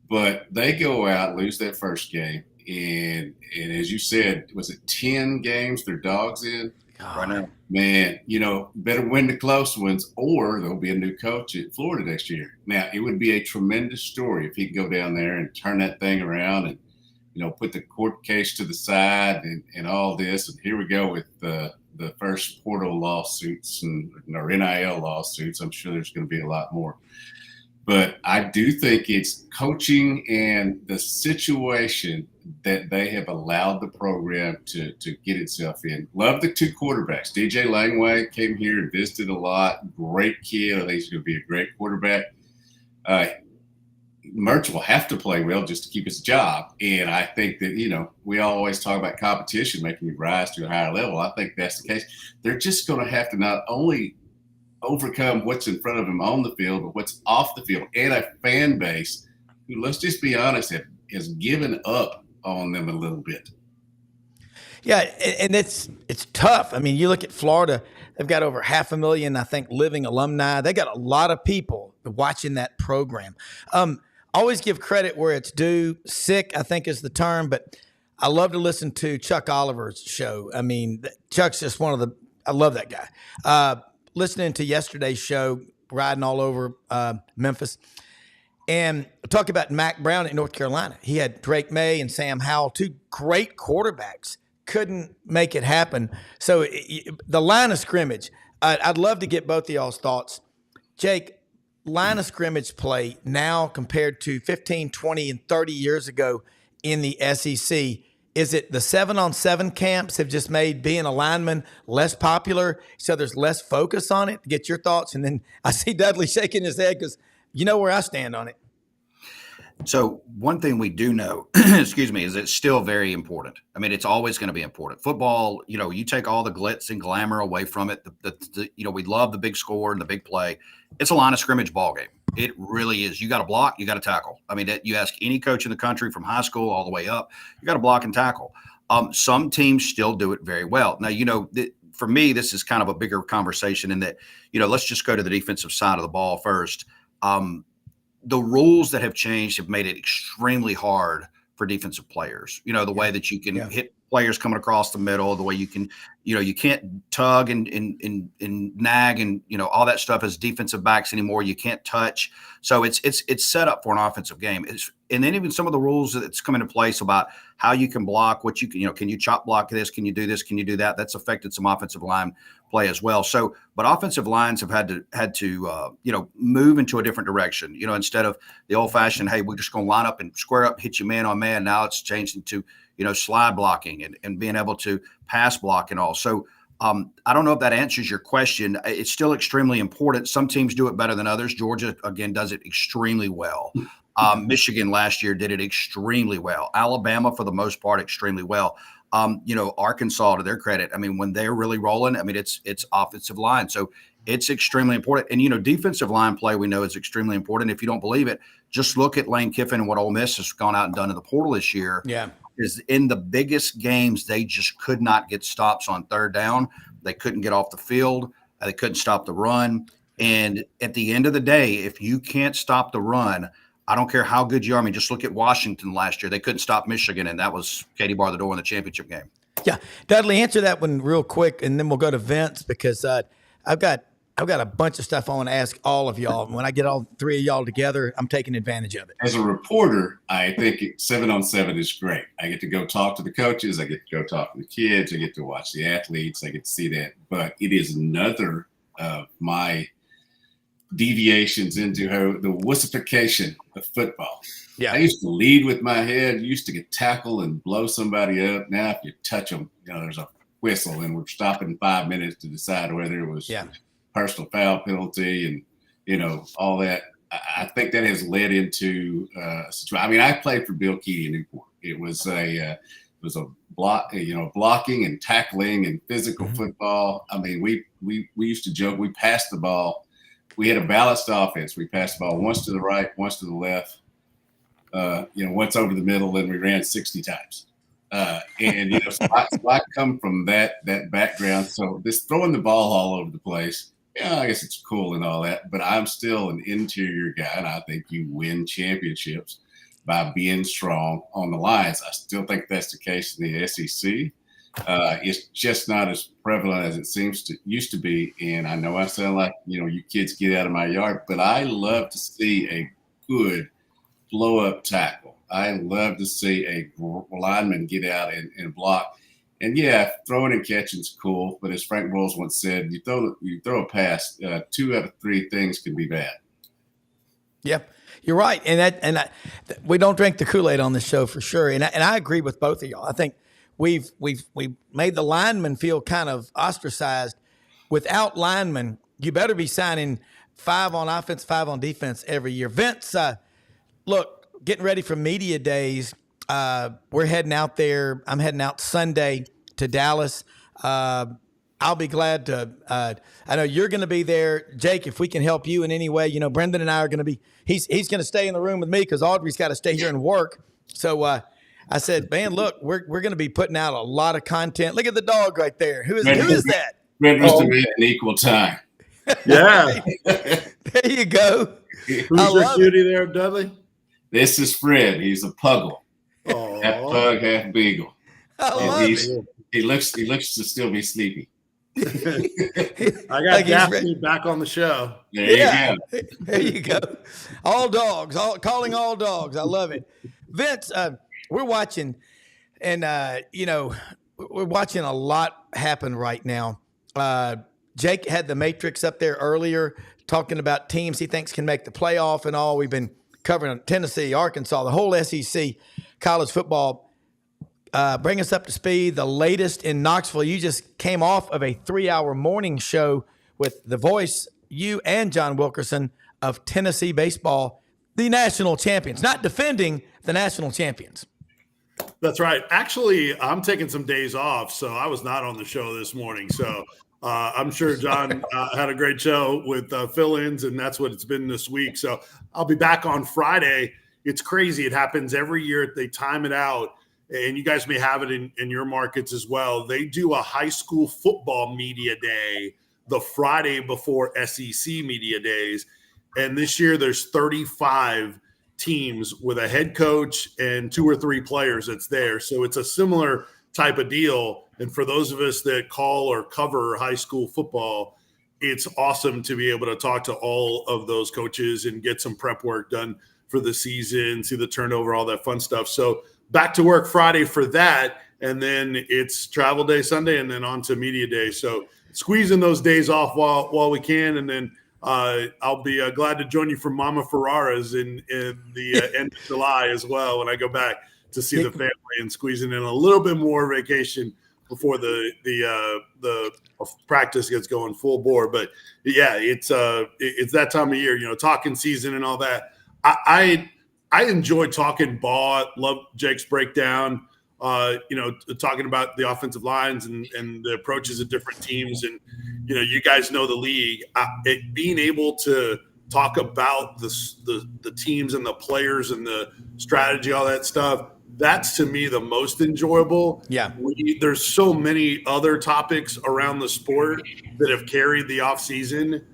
Speaker 6: But they go out, lose that first game. And as you said, was it 10 games they're dogs in?
Speaker 5: Right now.
Speaker 6: Man, better win the close ones or there'll be a new coach at Florida next year. Now, it would be a tremendous story if he could go down there and turn that thing around and, put the court case to the side and all this. And here we go with the first portal lawsuits or NIL lawsuits. I'm sure there's going to be a lot more. But I do think it's coaching and the situation that they have allowed the program to get itself in. Love the two quarterbacks. DJ Langway came here and visited a lot. Great kid. I think he's going to be a great quarterback. Mertz will have to play well just to keep his job. And I think that, we always talk about competition making you rise to a higher level. I think that's the case. They're just going to have to not only overcome what's in front of them on the field, but what's off the field, and a fan base who, let's just be honest, has given up on them a little bit.
Speaker 1: Yeah, and it's tough. I mean, you look at Florida, they've got over 500,000, I think, living alumni. They got a lot of people watching that program. Always give credit where it's due. Sick, I think, is the term, but I love to listen to Chuck Oliver's show. I mean, Chuck's just I love that guy. Listening to yesterday's show, riding all over Memphis, and talk about Mac Brown at North Carolina. He had Drake May and Sam Howell, two great quarterbacks, couldn't make it happen. So the line of scrimmage, I'd love to get both of y'all's thoughts. Jake, line of scrimmage play now compared to 15, 20, and 30 years ago in the SEC. Is it the 7-on-7 camps have just made being a lineman less popular, so there's less focus on it? Get your thoughts. And then I see Dudley shaking his head because you know where I stand on it.
Speaker 5: So one thing we do know, excuse me, is it's still very important. I mean, it's always going to be important. Football, you take all the glitz and glamour away from it. We love the big score and the big play. It's a line of scrimmage ball game. It really is. You got to block, you got to tackle. I mean, you ask any coach in the country from high school all the way up, you got to block and tackle. Some teams still do it very well. Now, for me, this is kind of a bigger conversation in that, let's just go to the defensive side of the ball first. The rules that have changed have made it extremely hard for defensive players. The way that you can hit players coming across the middle, the way you can, you can't tug and nag and, all that stuff as defensive backs anymore. You can't touch. So it's set up for an offensive game. And then even some of the rules that's come into place about how you can block, what you can, can you chop block this? Can you do this? Can you do that? That's affected some offensive line play as well. So, but offensive lines have had to move into a different direction, instead of the old fashioned, hey, we're just going to line up and square up, hit you man on man. Now it's changed into, slide blocking and being able to pass block and all. So I don't know if that answers your question. It's still extremely important. Some teams do it better than others. Georgia, again, does it extremely well. Michigan last year did it extremely well. Alabama, for the most part, extremely well. Arkansas, to their credit, I mean, when they're really rolling, I mean, it's offensive line. So it's extremely important. And, defensive line play, we know, is extremely important. If you don't believe it, just look at Lane Kiffin and what Ole Miss has gone out and done in the portal this year.
Speaker 1: Yeah.
Speaker 5: Is in the biggest games, they just could not get stops on third down. They couldn't get off the field. They couldn't stop the run. And at the end of the day, if you can't stop the run, I don't care how good you are. I mean, just look at Washington last year. They couldn't stop Michigan, and that was Katie bar the door in the championship game.
Speaker 1: Yeah. Dudley, answer that one real quick, and then we'll go to Vince, because I've got a bunch of stuff I want to ask all of y'all. When I get all three of y'all together, I'm taking advantage of it.
Speaker 6: As a reporter, I think 7-on-7 is great. I get to go talk to the coaches. I get to go talk to the kids. I get to watch the athletes. I get to see that. But it is another of my deviations into the wussification of football.
Speaker 1: Yeah.
Speaker 6: I used to lead with my head, used to get tackled and blow somebody up. Now, if you touch them, there's a whistle, and we're stopping 5 minutes to decide whether it was personal foul penalty and, all that. I think that has led into I mean, I played for Bill Keaty in Newport. It was a blocking and tackling and physical football. I mean, we used to joke, we passed the ball. We had a balanced offense. We passed the ball once to the right, once to the left, once over the middle, and we ran 60 times. So I come from that background. So this throwing the ball all over the place, I guess it's cool and all that, but I'm still an interior guy, and I think you win championships by being strong on the lines. I still think that's the case in the SEC. It's just not as prevalent as it used to be. And I know I sound like, you kids get out of my yard, but I love to see a good blow up tackle. I love to see a lineman get out and block. And throwing and catching is cool. But as Frank Broyles once said, you throw a pass, 2 out of 3 things can be bad.
Speaker 1: Yep. You're right. And we don't drink the Kool-Aid on this show for sure. And I agree with both of y'all. I think we've made the linemen feel kind of ostracized. Without linemen, you better be signing 5 on offense, 5 on defense every year. Vince, look, getting ready for media days. We're heading out there. I'm heading out Sunday to Dallas. I'll be glad to. I know you're going to be there, Jake. If we can help you in any way, Brendan and I are going to be. He's going to stay in the room with me because Audrey's got to stay here and work. So I said, man, look, we're going to be putting out a lot of content. Look at the dog right there. Who is that?
Speaker 6: Red was to be an equal time.
Speaker 7: Yeah.
Speaker 1: There you go.
Speaker 7: Who's your cutie there, Dudley?
Speaker 6: This is Fred. He's a puggle.
Speaker 7: Oh,
Speaker 6: Half pug, half beagle.
Speaker 1: I love it.
Speaker 6: He looks to still be sleepy.
Speaker 7: I got Daphne back on the show.
Speaker 6: There you go.
Speaker 1: There you go. All dogs, calling all dogs. I love it. Vince, we're watching, and we're watching a lot happen right now. Jake had the Matrix up there earlier talking about teams he thinks can make the playoff and all. We've been covering Tennessee, Arkansas, the whole SEC college football. Bring us up to speed. The latest in Knoxville. You just came off of a 3-hour morning show with the voice, you and John Wilkerson, of Tennessee baseball, the national champions, not defending the national champions.
Speaker 7: That's right. Actually, I'm taking some days off, so I was not on the show this morning. So I'm sure John had a great show with fill-ins, and that's what it's been this week. So I'll be back on Friday. It's crazy. It happens every year. They time it out, and you guys may have it in your markets as well. They do a high school football media day the Friday before SEC media days. And this year there's 35 teams with a head coach and 2 or 3 players that's there. So it's a similar type of deal. And for those of us that call or cover high school football, it's awesome to be able to talk to all of those coaches and get some prep work done for the season, see the turnover, all that fun stuff. So back to work Friday for that. And then it's travel day Sunday and then on to media day. So squeezing those days off while we can. And then I'll be glad to join you for Mama Ferrara's in the end of July as well when I go back to see the family and squeezing in a little bit more vacation before the practice gets going full bore. But yeah, it's that time of year, talking season and all that. I enjoy talking ball. Love Jake's breakdown. Talking about the offensive lines and the approaches of different teams, and you guys know the league. Being able to talk about the teams and the players and the strategy, all that stuff. That's to me the most enjoyable.
Speaker 1: Yeah.
Speaker 7: There's so many other topics around the sport that have carried the off season.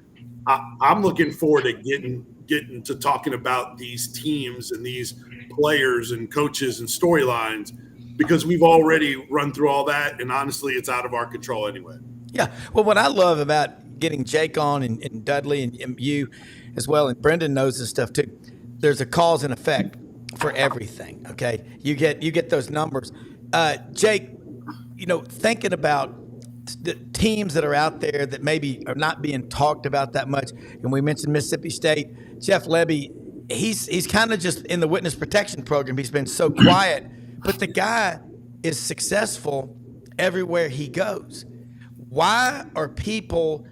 Speaker 7: I'm looking forward to getting to talking about these teams and these players and coaches and storylines, because we've already run through all that, and honestly, it's out of our control anyway.
Speaker 1: Yeah. Well, what I love about getting Jake on and Dudley and you as well, and Brendan knows this stuff too, there's a cause and effect for everything. Okay. You get those numbers. Jake, thinking about the teams that are out there that maybe are not being talked about that much, and we mentioned Mississippi State, Jeff Lebby, he's kind of just in the witness protection program. He's been so quiet, but the guy is successful everywhere he goes. Why are people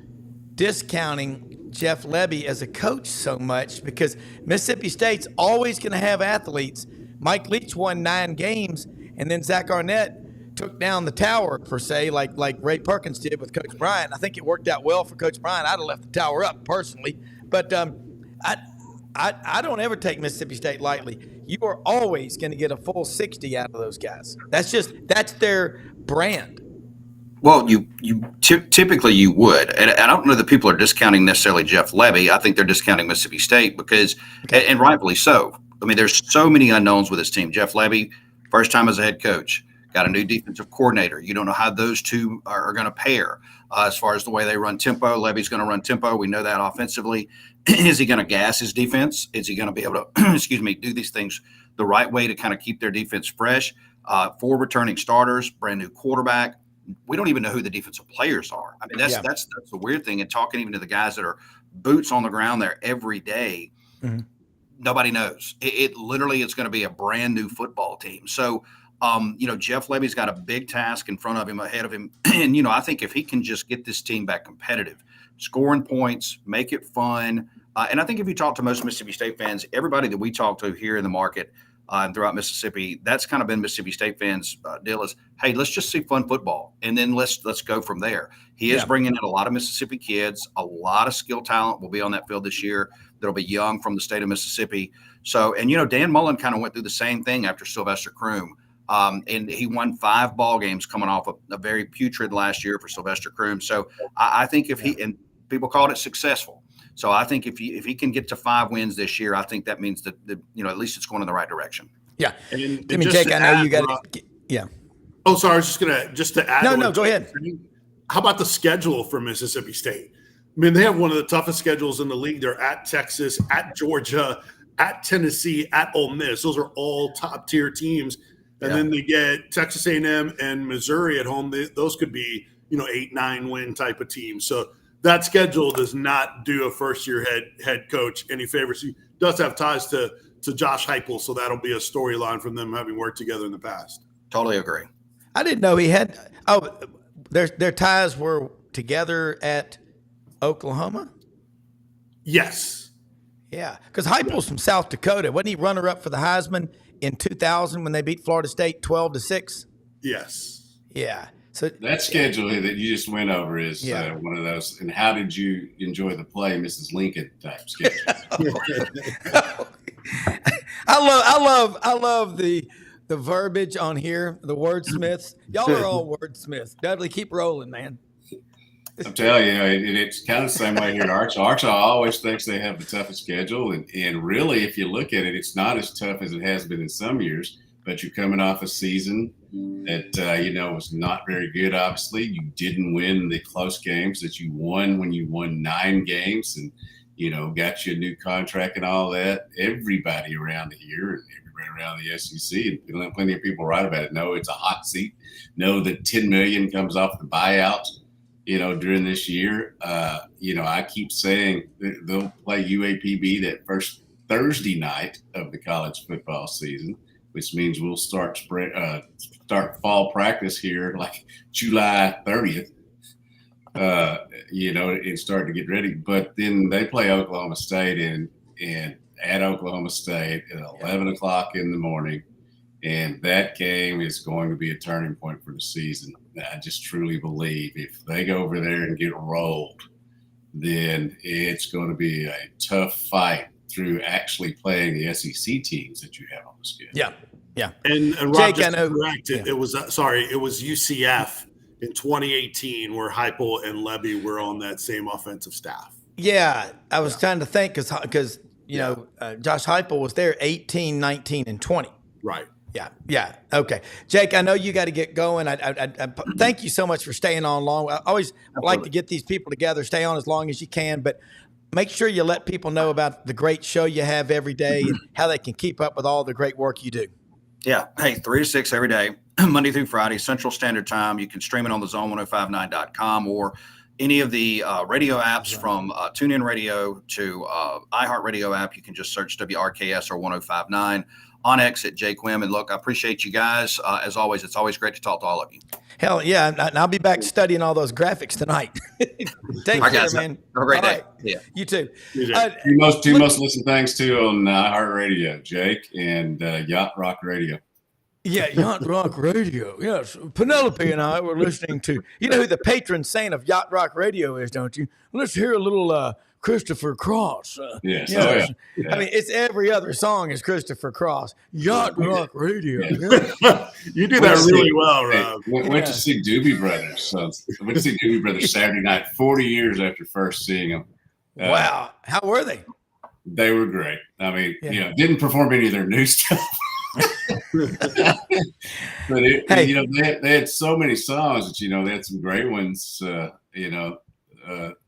Speaker 1: discounting Jeff Lebby as a coach so much? Because Mississippi State's always going to have athletes. Mike Leach won 9 games, and then Zach Arnett took down the tower, per se, like Ray Perkins did with Coach Bryant. I think it worked out well for Coach Bryant. I'd have left the tower up personally. But I don't ever take Mississippi State lightly. You are always going to get a full 60 out of those guys. That's their brand.
Speaker 5: Well, you typically you would, and I don't know that people are discounting necessarily Jeff Lebby. I think they're discounting Mississippi State because, and rightfully so. I mean, there's so many unknowns with this team. Jeff Lebby, first time as a head coach, got a new defensive coordinator. You don't know how those two are going to pair as far as the way they run tempo. Levy's going to run tempo. We know that offensively. Is he going to gas his defense? Is he going to be able to, do these things the right way to kind of keep their defense fresh? 4 returning starters, brand new quarterback. We don't even know who the defensive players are. I mean, that's the weird thing. And talking even to the guys that are boots on the ground there every day, nobody knows. It literally is going to be a brand new football team. So, Jeff Lebby's got a big task in front of him, ahead of him. And, I think if he can just get this team back competitive, scoring points, make it fun. And I think if you talk to most Mississippi State fans, everybody that we talk to here in the market and throughout Mississippi, that's kind of been Mississippi State fans' deal is, hey, let's just see fun football, and then let's go from there. He is bringing in a lot of Mississippi kids. A lot of skill talent will be on that field this year that'll be young from the state of Mississippi. So, and, Dan Mullen kind of went through the same thing after Sylvester Croom. And he won 5 ball games coming off a very putrid last year for Sylvester Croom. So I think if he, and people called it successful. So I think if he can get to 5 wins this year, I think that means that at least it's going in the right direction.
Speaker 1: Yeah.
Speaker 7: And
Speaker 1: Jake, I know you got to. Yeah.
Speaker 7: Oh, sorry. I was just to add.
Speaker 1: No, go ahead.
Speaker 7: How about the schedule for Mississippi State? I mean, they have one of the toughest schedules in the league. They're at Texas, at Georgia, at Tennessee, at Ole Miss. Those are all top tier teams. And then they get Texas A&M and Missouri at home. Those could be, 8-9 win type of teams. So that schedule does not do a first-year head coach any favors. He does have ties to Josh Heupel, so that'll be a storyline from them having worked together in the past.
Speaker 5: Totally agree.
Speaker 1: I didn't know he had. Oh, their ties were together at Oklahoma.
Speaker 7: Yes.
Speaker 1: Yeah, because Heupel's from South Dakota. Wasn't he runner-up for the Heisman in 2000 when they beat Florida State 12-6?
Speaker 7: Yes.
Speaker 1: Yeah. So
Speaker 6: that schedule that you just went over is one of those. And how did you enjoy the play, Mrs. Lincoln type schedule?
Speaker 1: I love the verbiage on here, the wordsmiths. Y'all are all wordsmiths. Dudley, keep rolling, man.
Speaker 6: I'm telling you, it's kind of the same way here at Arkansas. Arkansas always thinks they have the toughest schedule. And really, if you look at it, it's not as tough as it has been in some years. But you're coming off a season that, was not very good, obviously. You didn't win the close games that you won when you won 9 games and, got you a new contract and all that. Everybody around here and everybody around the SEC, and plenty of people write about it, know it's a hot seat. Know that $10 million comes off the buyout. During this year, I keep saying they'll play UAPB that first Thursday night of the college football season. which means we'll start fall practice here like July 30th. And start to get ready. But then they play Oklahoma State and at Oklahoma State at 11 o'clock in the morning. And that game is going to be a turning point for the season. I just truly believe if they go over there and get rolled, then it's going to be a tough fight through actually playing the SEC teams that you have on the schedule.
Speaker 1: Yeah. Yeah.
Speaker 7: And Rob,
Speaker 1: Jake,
Speaker 7: just
Speaker 1: I know,
Speaker 7: correct, it was UCF in 2018 where Heupel and Levy were on that same offensive staff.
Speaker 1: Yeah. I was trying to think because Josh Heupel was there 18, 19, and 20.
Speaker 7: Right.
Speaker 1: Yeah. Yeah. Okay. Jake, I know you got to get going. I thank you so much for staying on long. I always like to get these people together, stay on as long as you can, but make sure you let people know about the great show you have every day and how they can keep up with all the great work you do.
Speaker 5: Yeah. Hey, 3 to 6 every day, Monday through Friday, Central Standard Time. You can stream it on the zone1059.com or any of the radio apps from TuneIn Radio to iHeartRadio app. You can just search WRKS or 1059. On X at Jake Wim. And look, I appreciate you guys. As always, it's always great to talk to all of you.
Speaker 1: Hell yeah. And I'll be back studying all those graphics tonight. Take care,
Speaker 5: guys,
Speaker 1: man.
Speaker 5: Have a great
Speaker 1: all
Speaker 5: day.
Speaker 1: Right.
Speaker 5: Yeah.
Speaker 1: You too.
Speaker 6: Two most listen things to on iHeartRadio, Jake, and Yacht Rock Radio.
Speaker 1: Yeah, Yacht Rock Radio. Yes. Penelope and I were listening to, you know who the patron saint of Yacht Rock Radio is, don't you? Let's hear a little Christopher Cross.
Speaker 6: Yes.
Speaker 1: Yes.
Speaker 6: Oh, yeah.
Speaker 1: I mean, it's every other song is Christopher Cross. Yacht Rock Radio.
Speaker 6: Yeah.
Speaker 7: You do that really well, Rob.
Speaker 6: Went to see Doobie Brothers. Went to see Doobie Brothers Saturday night, 40 years after first seeing them.
Speaker 1: Wow. How were they?
Speaker 6: They were great. I mean, didn't perform any of their new stuff. But they had so many songs that they had some great ones.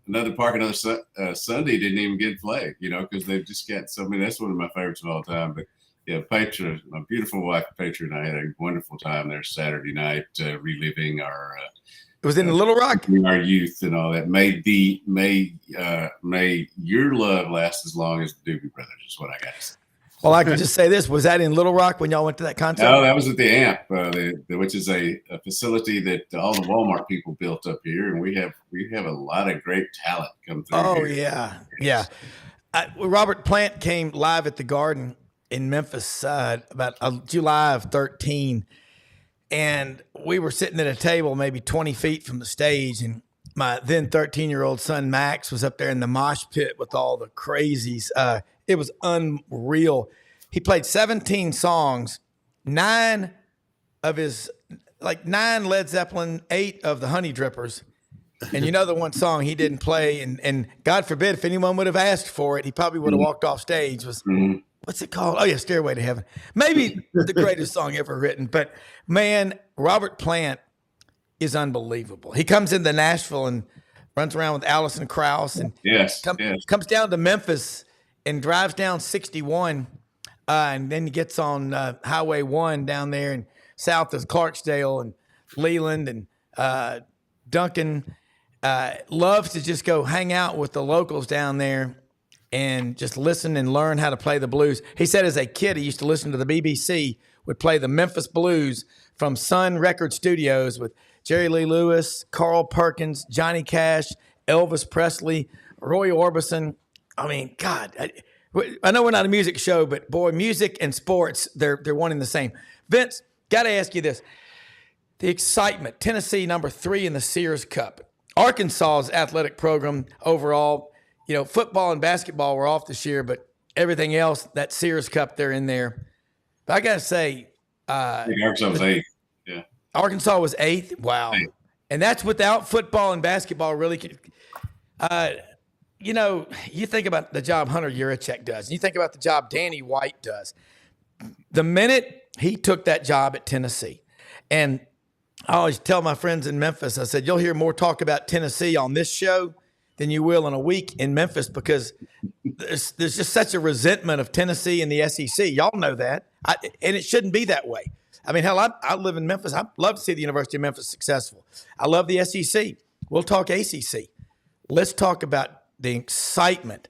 Speaker 6: Another Park, Another Sunday didn't even get played, because they've just got so many. That's one of my favorites of all time. But yeah, Petra, my beautiful wife Petra, and I had a wonderful time there Saturday night, reliving our.
Speaker 1: It was in Little Rock.
Speaker 6: Our youth and all that. May your love last as long as the Doobie Brothers is what I got to say.
Speaker 1: Well, I can just say this. Was that in Little Rock when y'all went to that concert?
Speaker 6: No, that was at the AMP, which is a facility that all the Walmart people built up here. And we have a lot of great talent come through.
Speaker 1: Oh,
Speaker 6: here.
Speaker 1: yeah. Robert Plant came live at the Garden in Memphis about July of 13. And we were sitting at a table maybe 20 feet from the stage. And my then 13-year-old son, Max, was up there in the mosh pit with all the crazies. It was unreal. He played 17 songs, 9 Led Zeppelin, 8 of the Honey Drippers. And the one song he didn't play, and God forbid if anyone would have asked for it, he probably would have walked off stage, was what's it called? Oh yeah, Stairway to Heaven. Maybe the greatest song ever written. But man, Robert Plant is unbelievable. He comes into Nashville and runs around with Alison Krauss and comes down to Memphis and drives down 61, and then he gets on Highway 1 down there and south of Clarksdale and Leland and Duncan. Loves to just go hang out with the locals down there and just listen and learn how to play the blues. He said as a kid he used to listen to the BBC, would play the Memphis Blues from Sun Record Studios with Jerry Lee Lewis, Carl Perkins, Johnny Cash, Elvis Presley, Roy Orbison. I mean, God, I know we're not a music show, but boy, music and sports, they're one and the same. Vince, got to ask you this. The excitement, Tennessee number 3 in the Sears Cup. Arkansas's athletic program overall, football and basketball were off this year, but everything else, that Sears Cup, they're in there. But I got to say.
Speaker 6: Arkansas was 8th. Yeah.
Speaker 1: Arkansas was 8th. Wow. 8th. And that's without football and basketball really. You think about the job Hunter Yurachek does, and you think about the job Danny White does. The minute he took that job at Tennessee, and I always tell my friends in Memphis, I said, you'll hear more talk about Tennessee on this show than you will in a week in Memphis because there's just such a resentment of Tennessee and the SEC. Y'all know that. And it shouldn't be that way. I mean, hell, I live in Memphis. I love to see the University of Memphis successful. I love the SEC. We'll talk ACC. Let's talk about the excitement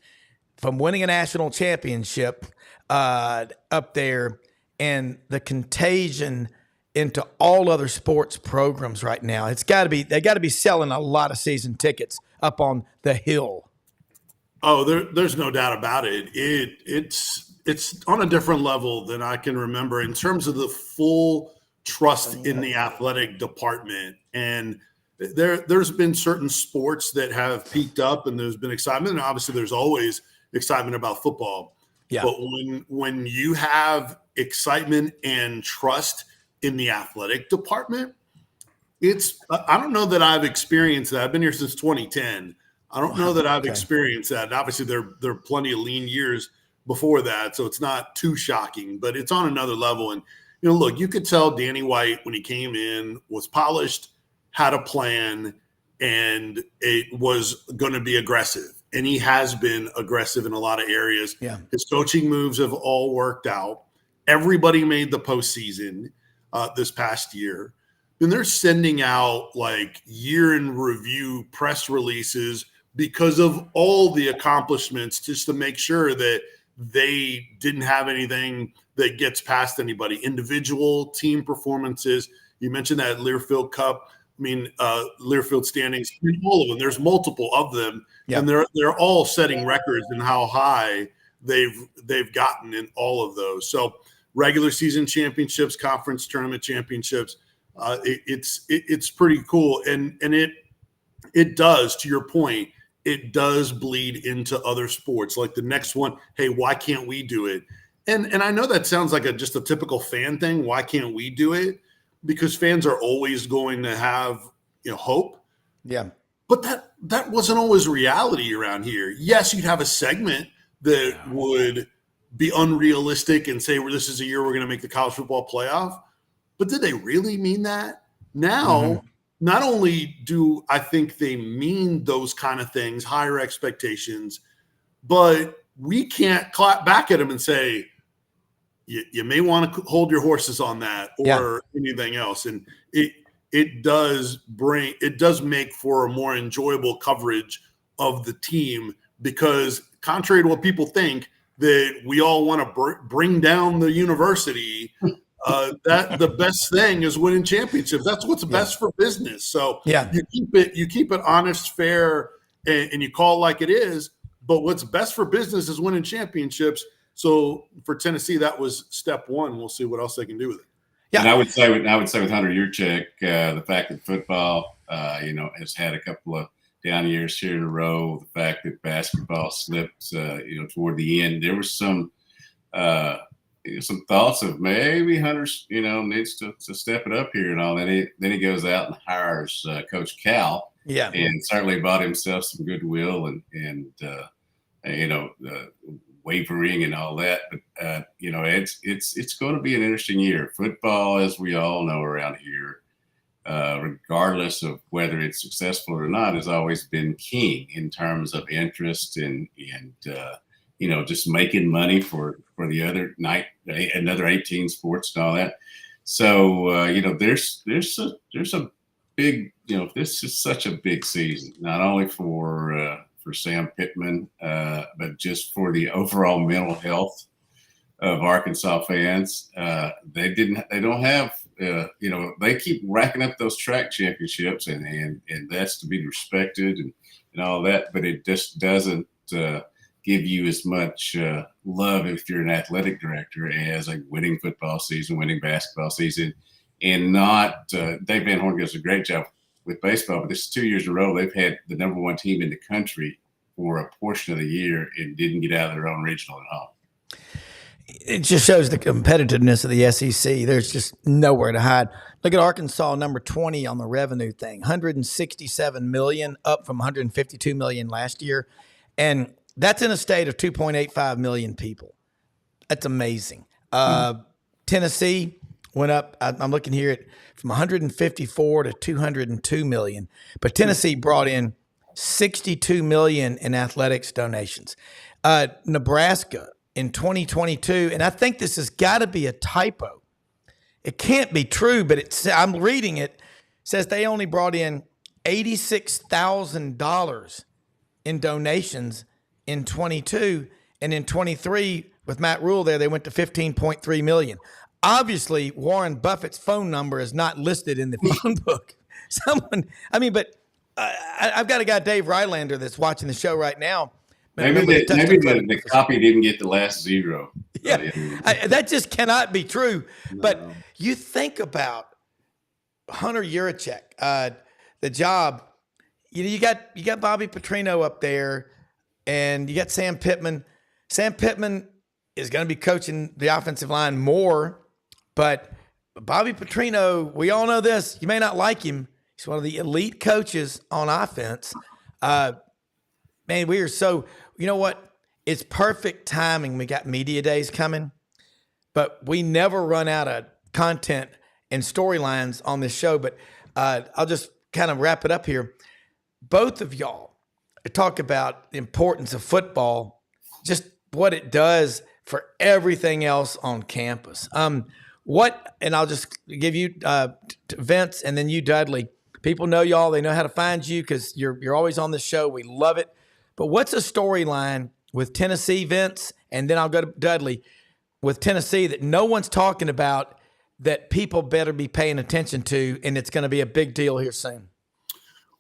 Speaker 1: from winning a national championship up there and the contagion into all other sports programs right now. They got to be selling a lot of season tickets up on the hill.
Speaker 7: Oh, there's no doubt about it. It's on a different level than I can remember in terms of the full trust in the athletic department. And there's been certain sports that have peaked up and there's been excitement. And obviously there's always excitement about football. Yeah. But when you have excitement and trust in the athletic department, I don't know that I've experienced that. I've been here since 2010. I don't know that I've experienced that. And obviously there are plenty of lean years before that, so it's not too shocking, but it's on another level. And, look, you could tell Danny White when he came in was polished, had a plan, and it was going to be aggressive. And he has been aggressive in a lot of areas. Yeah. His coaching moves have all worked out. Everybody made the postseason this past year. And they're sending out like year in review press releases because of all the accomplishments, just to make sure that they didn't have anything that gets past anybody. Individual team performances. You mentioned that Learfield Cup. Learfield standings. All of them. There's multiple of them, and they're all setting records in how high they've gotten in all of those. So regular season championships, conference tournament championships. It's pretty cool, and it does, to your point, it does bleed into other sports. Like the next one, hey, why can't we do it? And I know that sounds like just a typical fan thing. Why can't we do it? Because fans are always going to have hope. Yeah. But that wasn't always reality around here. Yes, you'd have a segment that would be unrealistic and say, well, this is a year we're going to make the college football playoff. But did they really mean that? Now, not only do I think they mean those kind of things, higher expectations, but we can't clap back at them and say, you may want to hold your horses on that or anything else. And it does make for a more enjoyable coverage of the team, because contrary to what people think, that we all want to bring down the university, that the best thing is winning championships. That's what's best for business. So you keep it honest, fair, and you call it like it is. But what's best for business is winning championships. So for Tennessee, that was step one. We'll see what else they can do with it.
Speaker 6: Yeah, and I would say with Hunter Yurchek, the fact that football, has had a couple of down years here in a row. The fact that basketball slipped, toward the end, there was some thoughts of maybe Hunter's, needs to step it up here and all. Then he goes out and hires Coach Cal, and certainly bought himself some goodwill and wavering and all that. But it's going to be an interesting year. Football, as we all know around here, regardless of whether it's successful or not, has always been king in terms of interest and just making money for the other night, another 18 sports and all that. So there's a big, this is such a big season, not only for Sam Pittman, but just for the overall mental health of Arkansas fans. They don't have, they keep racking up those track championships, and that's to be respected and all that, but it just doesn't give you as much love if you're an athletic director as a winning football season, winning basketball season, and not Dave Van Horn does a great job with baseball, but this is 2 years in a row they've had the number one team in the country for a portion of the year and didn't get out of their own regional at home.
Speaker 1: It just shows the competitiveness of the SEC. There's just nowhere to hide. Look at Arkansas, number 20 on the revenue thing, $167 million, up from $152 million last year. And that's in a state of 2.85 million people. That's amazing. Tennessee went up, I'm looking here, from 154 to 202 million. But Tennessee brought in 62 million in athletics donations. Nebraska in 2022, and I think this has got to be a typo. It can't be true, but I'm reading it, says they only brought in $86,000 in donations in 22, and in 23 with Matt Rule there, they went to 15.3 million. obviously Warren Buffett's phone number is not listed in the phone book. I've got a guy, Dave Rylander, that's watching the show right now.
Speaker 6: Maybe the copy didn't get the last zero.
Speaker 1: Yeah, that just cannot be true. No. But you think about Hunter Yurachek, the job. You got Bobby Petrino up there, and you got Sam Pittman. Sam Pittman is going to be coaching the offensive line more, but Bobby Petrino, we all know this. You may not like him. He's one of the elite coaches on offense. Man, we are so, you know what? It's perfect timing. We got media days coming, but we never run out of content and storylines on this show. But I'll just kind of wrap it up here. Both of y'all talk about the importance of football, just what it does for everything else on campus. And I'll just give you Vince and then you, Dudley. People know y'all. They know how to find you because you're always on the show. We love it. But what's a storyline with Tennessee, Vince, and then I'll go to Dudley, with Tennessee that no one's talking about that people better be paying attention to, and it's going to be a big deal here soon?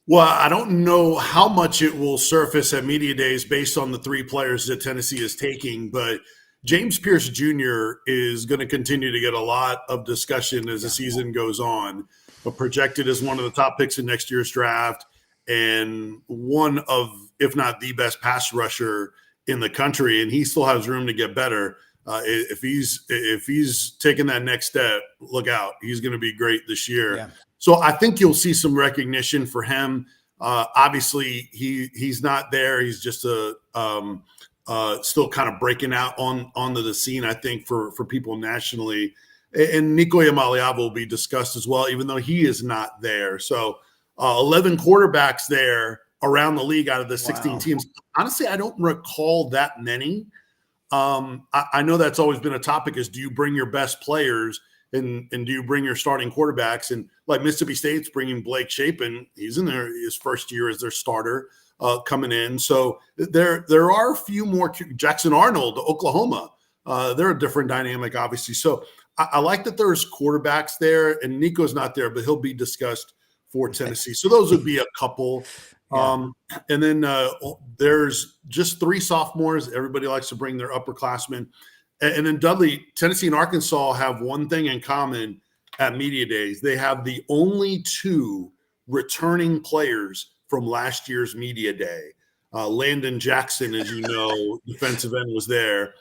Speaker 7: Well, I don't know how much it will surface at media days based on the 3 players that Tennessee is taking, but James Pierce Jr. is going to continue to get a lot of discussion as the season goes on, but projected as one of the top picks in next year's draft and one of, if not the best pass rusher in the country, and he still has room to get better. If he's taking that next step, look out. He's going to be great this year. Yeah. So I think you'll see some recognition for him. Obviously, he's not there. He's just still kind of breaking out onto the scene, I think, for people nationally. And Nico Iamaleava will be discussed as well, even though he is not there. So 11 quarterbacks there around the league out of the 16 teams. Honestly, I don't recall that many. I know that's always been a topic is, do you bring your best players and do you bring your starting quarterbacks? And like Mississippi State's bringing Blake Shapen. He's in his first year as their starter coming in. So there are a few more. Jackson Arnold, Oklahoma. They're a different dynamic, obviously. So I like that there's quarterbacks there, and Nico's not there, but he'll be discussed for Tennessee. So those would be a couple. Yeah. And then there's just 3 sophomores. Everybody likes to bring their upperclassmen. And then Dudley, Tennessee and Arkansas have one thing in common at media days. They have the only 2 returning players from last year's media day. Landon Jackson, as you know, defensive end, was there.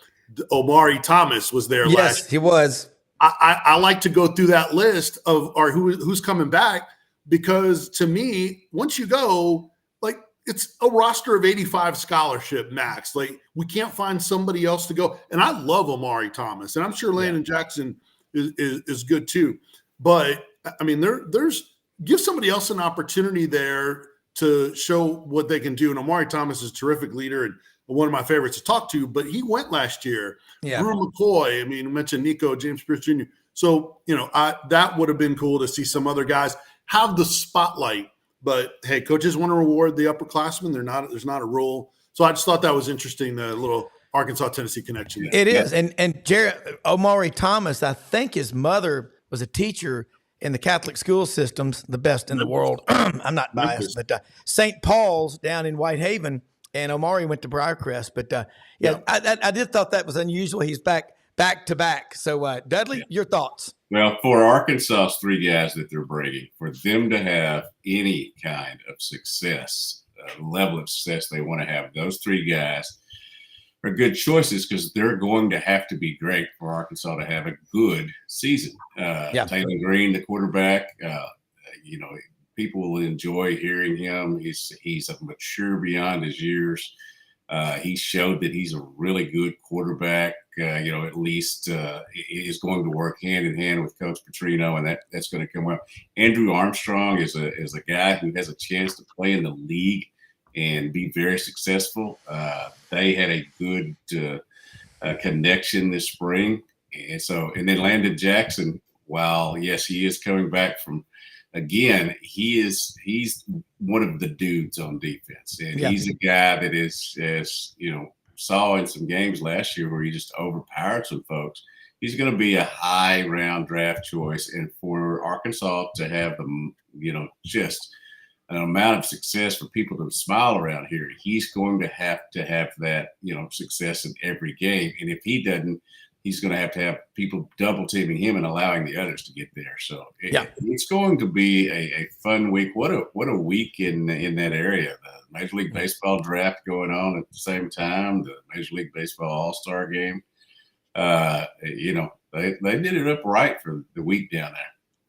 Speaker 7: Omari Thomas was there last year.
Speaker 1: Yes, he was.
Speaker 7: I like to go through that list of who's coming back, because to me, once you go, like, it's a roster of 85 scholarship max. Like, we can't find somebody else to go. And I love Omari Thomas, and I'm sure Landon Jackson is good too. But I mean, there's give somebody else an opportunity there to show what they can do. And Omari Thomas is a terrific leader and one of my favorites to talk to, but he went last year. Yeah. Drew McCoy, I mean, I mentioned Nico, James Pierce Jr. So, that would have been cool to see some other guys have the spotlight. But, hey, coaches want to reward the upperclassmen. There's not a rule. So I just thought that was interesting, the little Arkansas-Tennessee connection there.
Speaker 1: It is. And Omari Thomas, I think his mother was a teacher in the Catholic school systems, the best in the world. I'm not biased, but St. Paul's down in Whitehaven, and Omari went to Briarcrest. But, I did thought that was unusual. He's back to back. So, Dudley, your thoughts?
Speaker 6: Well, for Arkansas's 3 guys that they're bringing, for them to have any kind of success, level of success they want to have, those 3 guys are good choices because they're going to have to be great for Arkansas to have a good season. Taylor Green, the quarterback, people will enjoy hearing him. He's a mature beyond his years. He showed that he's a really good quarterback. At least is going to work hand in hand with Coach Petrino, and that's going to come well. Andrew Armstrong is a guy who has a chance to play in the league and be very successful. They had a good connection this spring, and then Landon Jackson. While yes, he is coming back from. Again, he's one of the dudes on defense, and he's a guy that is saw in some games last year where he just overpowered some folks. He's going to be a high round draft choice. And for Arkansas to have them, just an amount of success for people to smile around here, he's going to have that, success in every game. And if he doesn't, he's going to have people double teaming him and allowing the others to get there. So it's going to be a fun week. What a week in that area. The Major League Baseball draft going on at the same time, the Major League Baseball All-Star game. They did it up right for the week down there.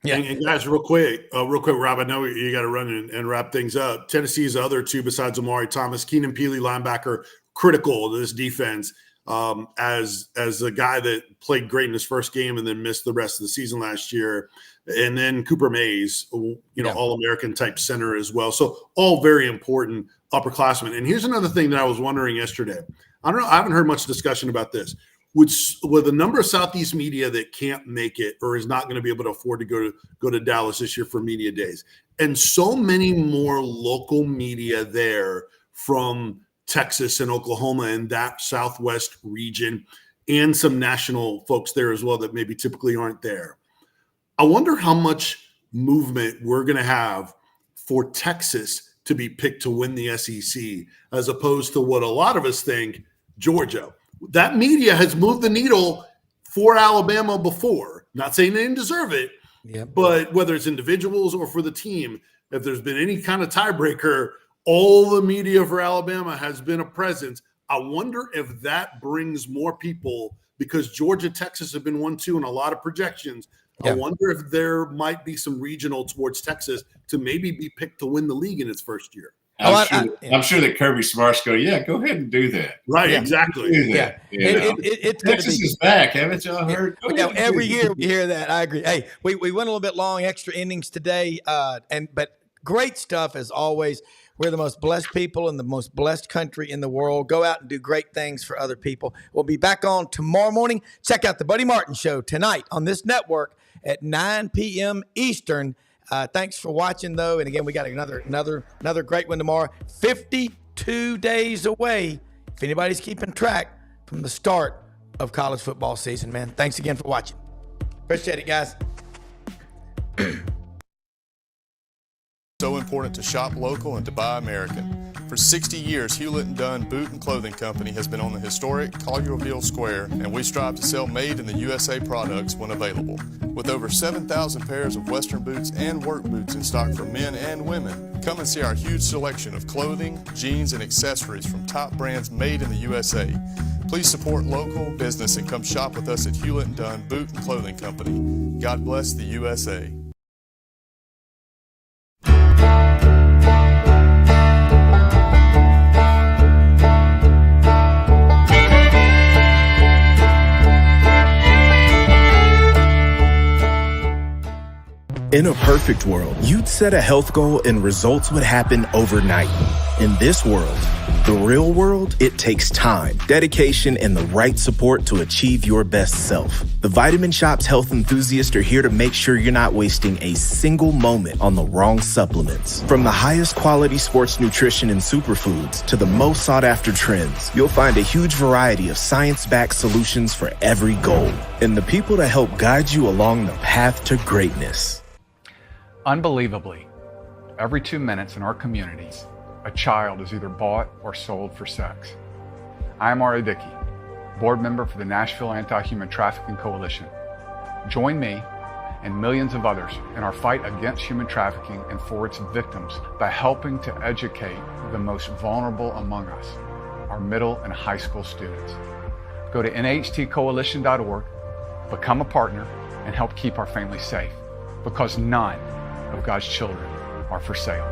Speaker 7: Yeah, and guys, real quick, Rob, I know you got to run and wrap things up. Tennessee's other two besides Amari Thomas, Keenan Peely, linebacker, critical to this defense as a guy that played great in his first game and then missed the rest of the season last year. And then Cooper Mays, All-American type center as well. So all very important upperclassmen. And here's another thing that I was wondering yesterday. I haven't heard much discussion about this. With the number of Southeast media that can't make it or is not going to be able to afford to go to Dallas this year for media days, and so many more local media there from Texas and Oklahoma and that Southwest region, and some national folks there as well that maybe typically aren't there. I wonder how much movement we're going to have for Texas to be picked to win the SEC, as opposed to what a lot of us think, Georgia. That media has moved the needle for Alabama before. Not saying they didn't deserve it, but whether it's individuals or for the team, if there's been any kind of tiebreaker, all the media for Alabama has been a presence. I wonder if that brings more people, because Georgia, Texas have been 1-2 in a lot of projections. I wonder if there might be some regional towards Texas to maybe be picked to win the league in its first year.
Speaker 6: I'm sure that Kirby Smart's go ahead and do that.
Speaker 7: Right, exactly.
Speaker 6: Do that.
Speaker 7: It's
Speaker 6: Texas is back. Haven't y'all heard?
Speaker 1: Every year we hear that. I agree. Hey, we went a little bit long, extra innings today, but great stuff as always. We're the most blessed people in the most blessed country in the world. Go out and do great things for other people. We'll be back on tomorrow morning. Check out the Buddy Martin Show tonight on this network at 9 p.m. Eastern. Thanks for watching, though. And again, we got another great one tomorrow. 52 days away, if anybody's keeping track, from the start of college football season, man. Thanks again for watching. Appreciate it, guys.
Speaker 8: So important to shop local and to buy American. For 60 years, Hewlett & Dunn Boot and Clothing Company has been on the historic Collierville Square, and we strive to sell made in the USA products when available. With over 7,000 pairs of Western boots and work boots in stock for men and women, come and see our huge selection of clothing, jeans, and accessories from top brands made in the USA. Please support local business and come shop with us at Hewlett & Dunn Boot and Clothing Company. God bless the USA.
Speaker 9: In a perfect world, you'd set a health goal and results would happen overnight. In this world, the real world, it takes time, dedication, and the right support to achieve your best self. The Vitamin Shop's health enthusiasts are here to make sure you're not wasting a single moment on the wrong supplements. From the highest quality sports nutrition and superfoods to the most sought after trends, you'll find a huge variety of science-backed solutions for every goal. And the people to help guide you along the path to greatness.
Speaker 10: Unbelievably, every 2 minutes in our communities, a child is either bought or sold for sex. I am Ari Dickey, board member for the Nashville Anti-Human Trafficking Coalition. Join me and millions of others in our fight against human trafficking and for its victims by helping to educate the most vulnerable among us, our middle and high school students. Go to nhtcoalition.org, become a partner, and help keep our families safe, because none of God's children are for sale.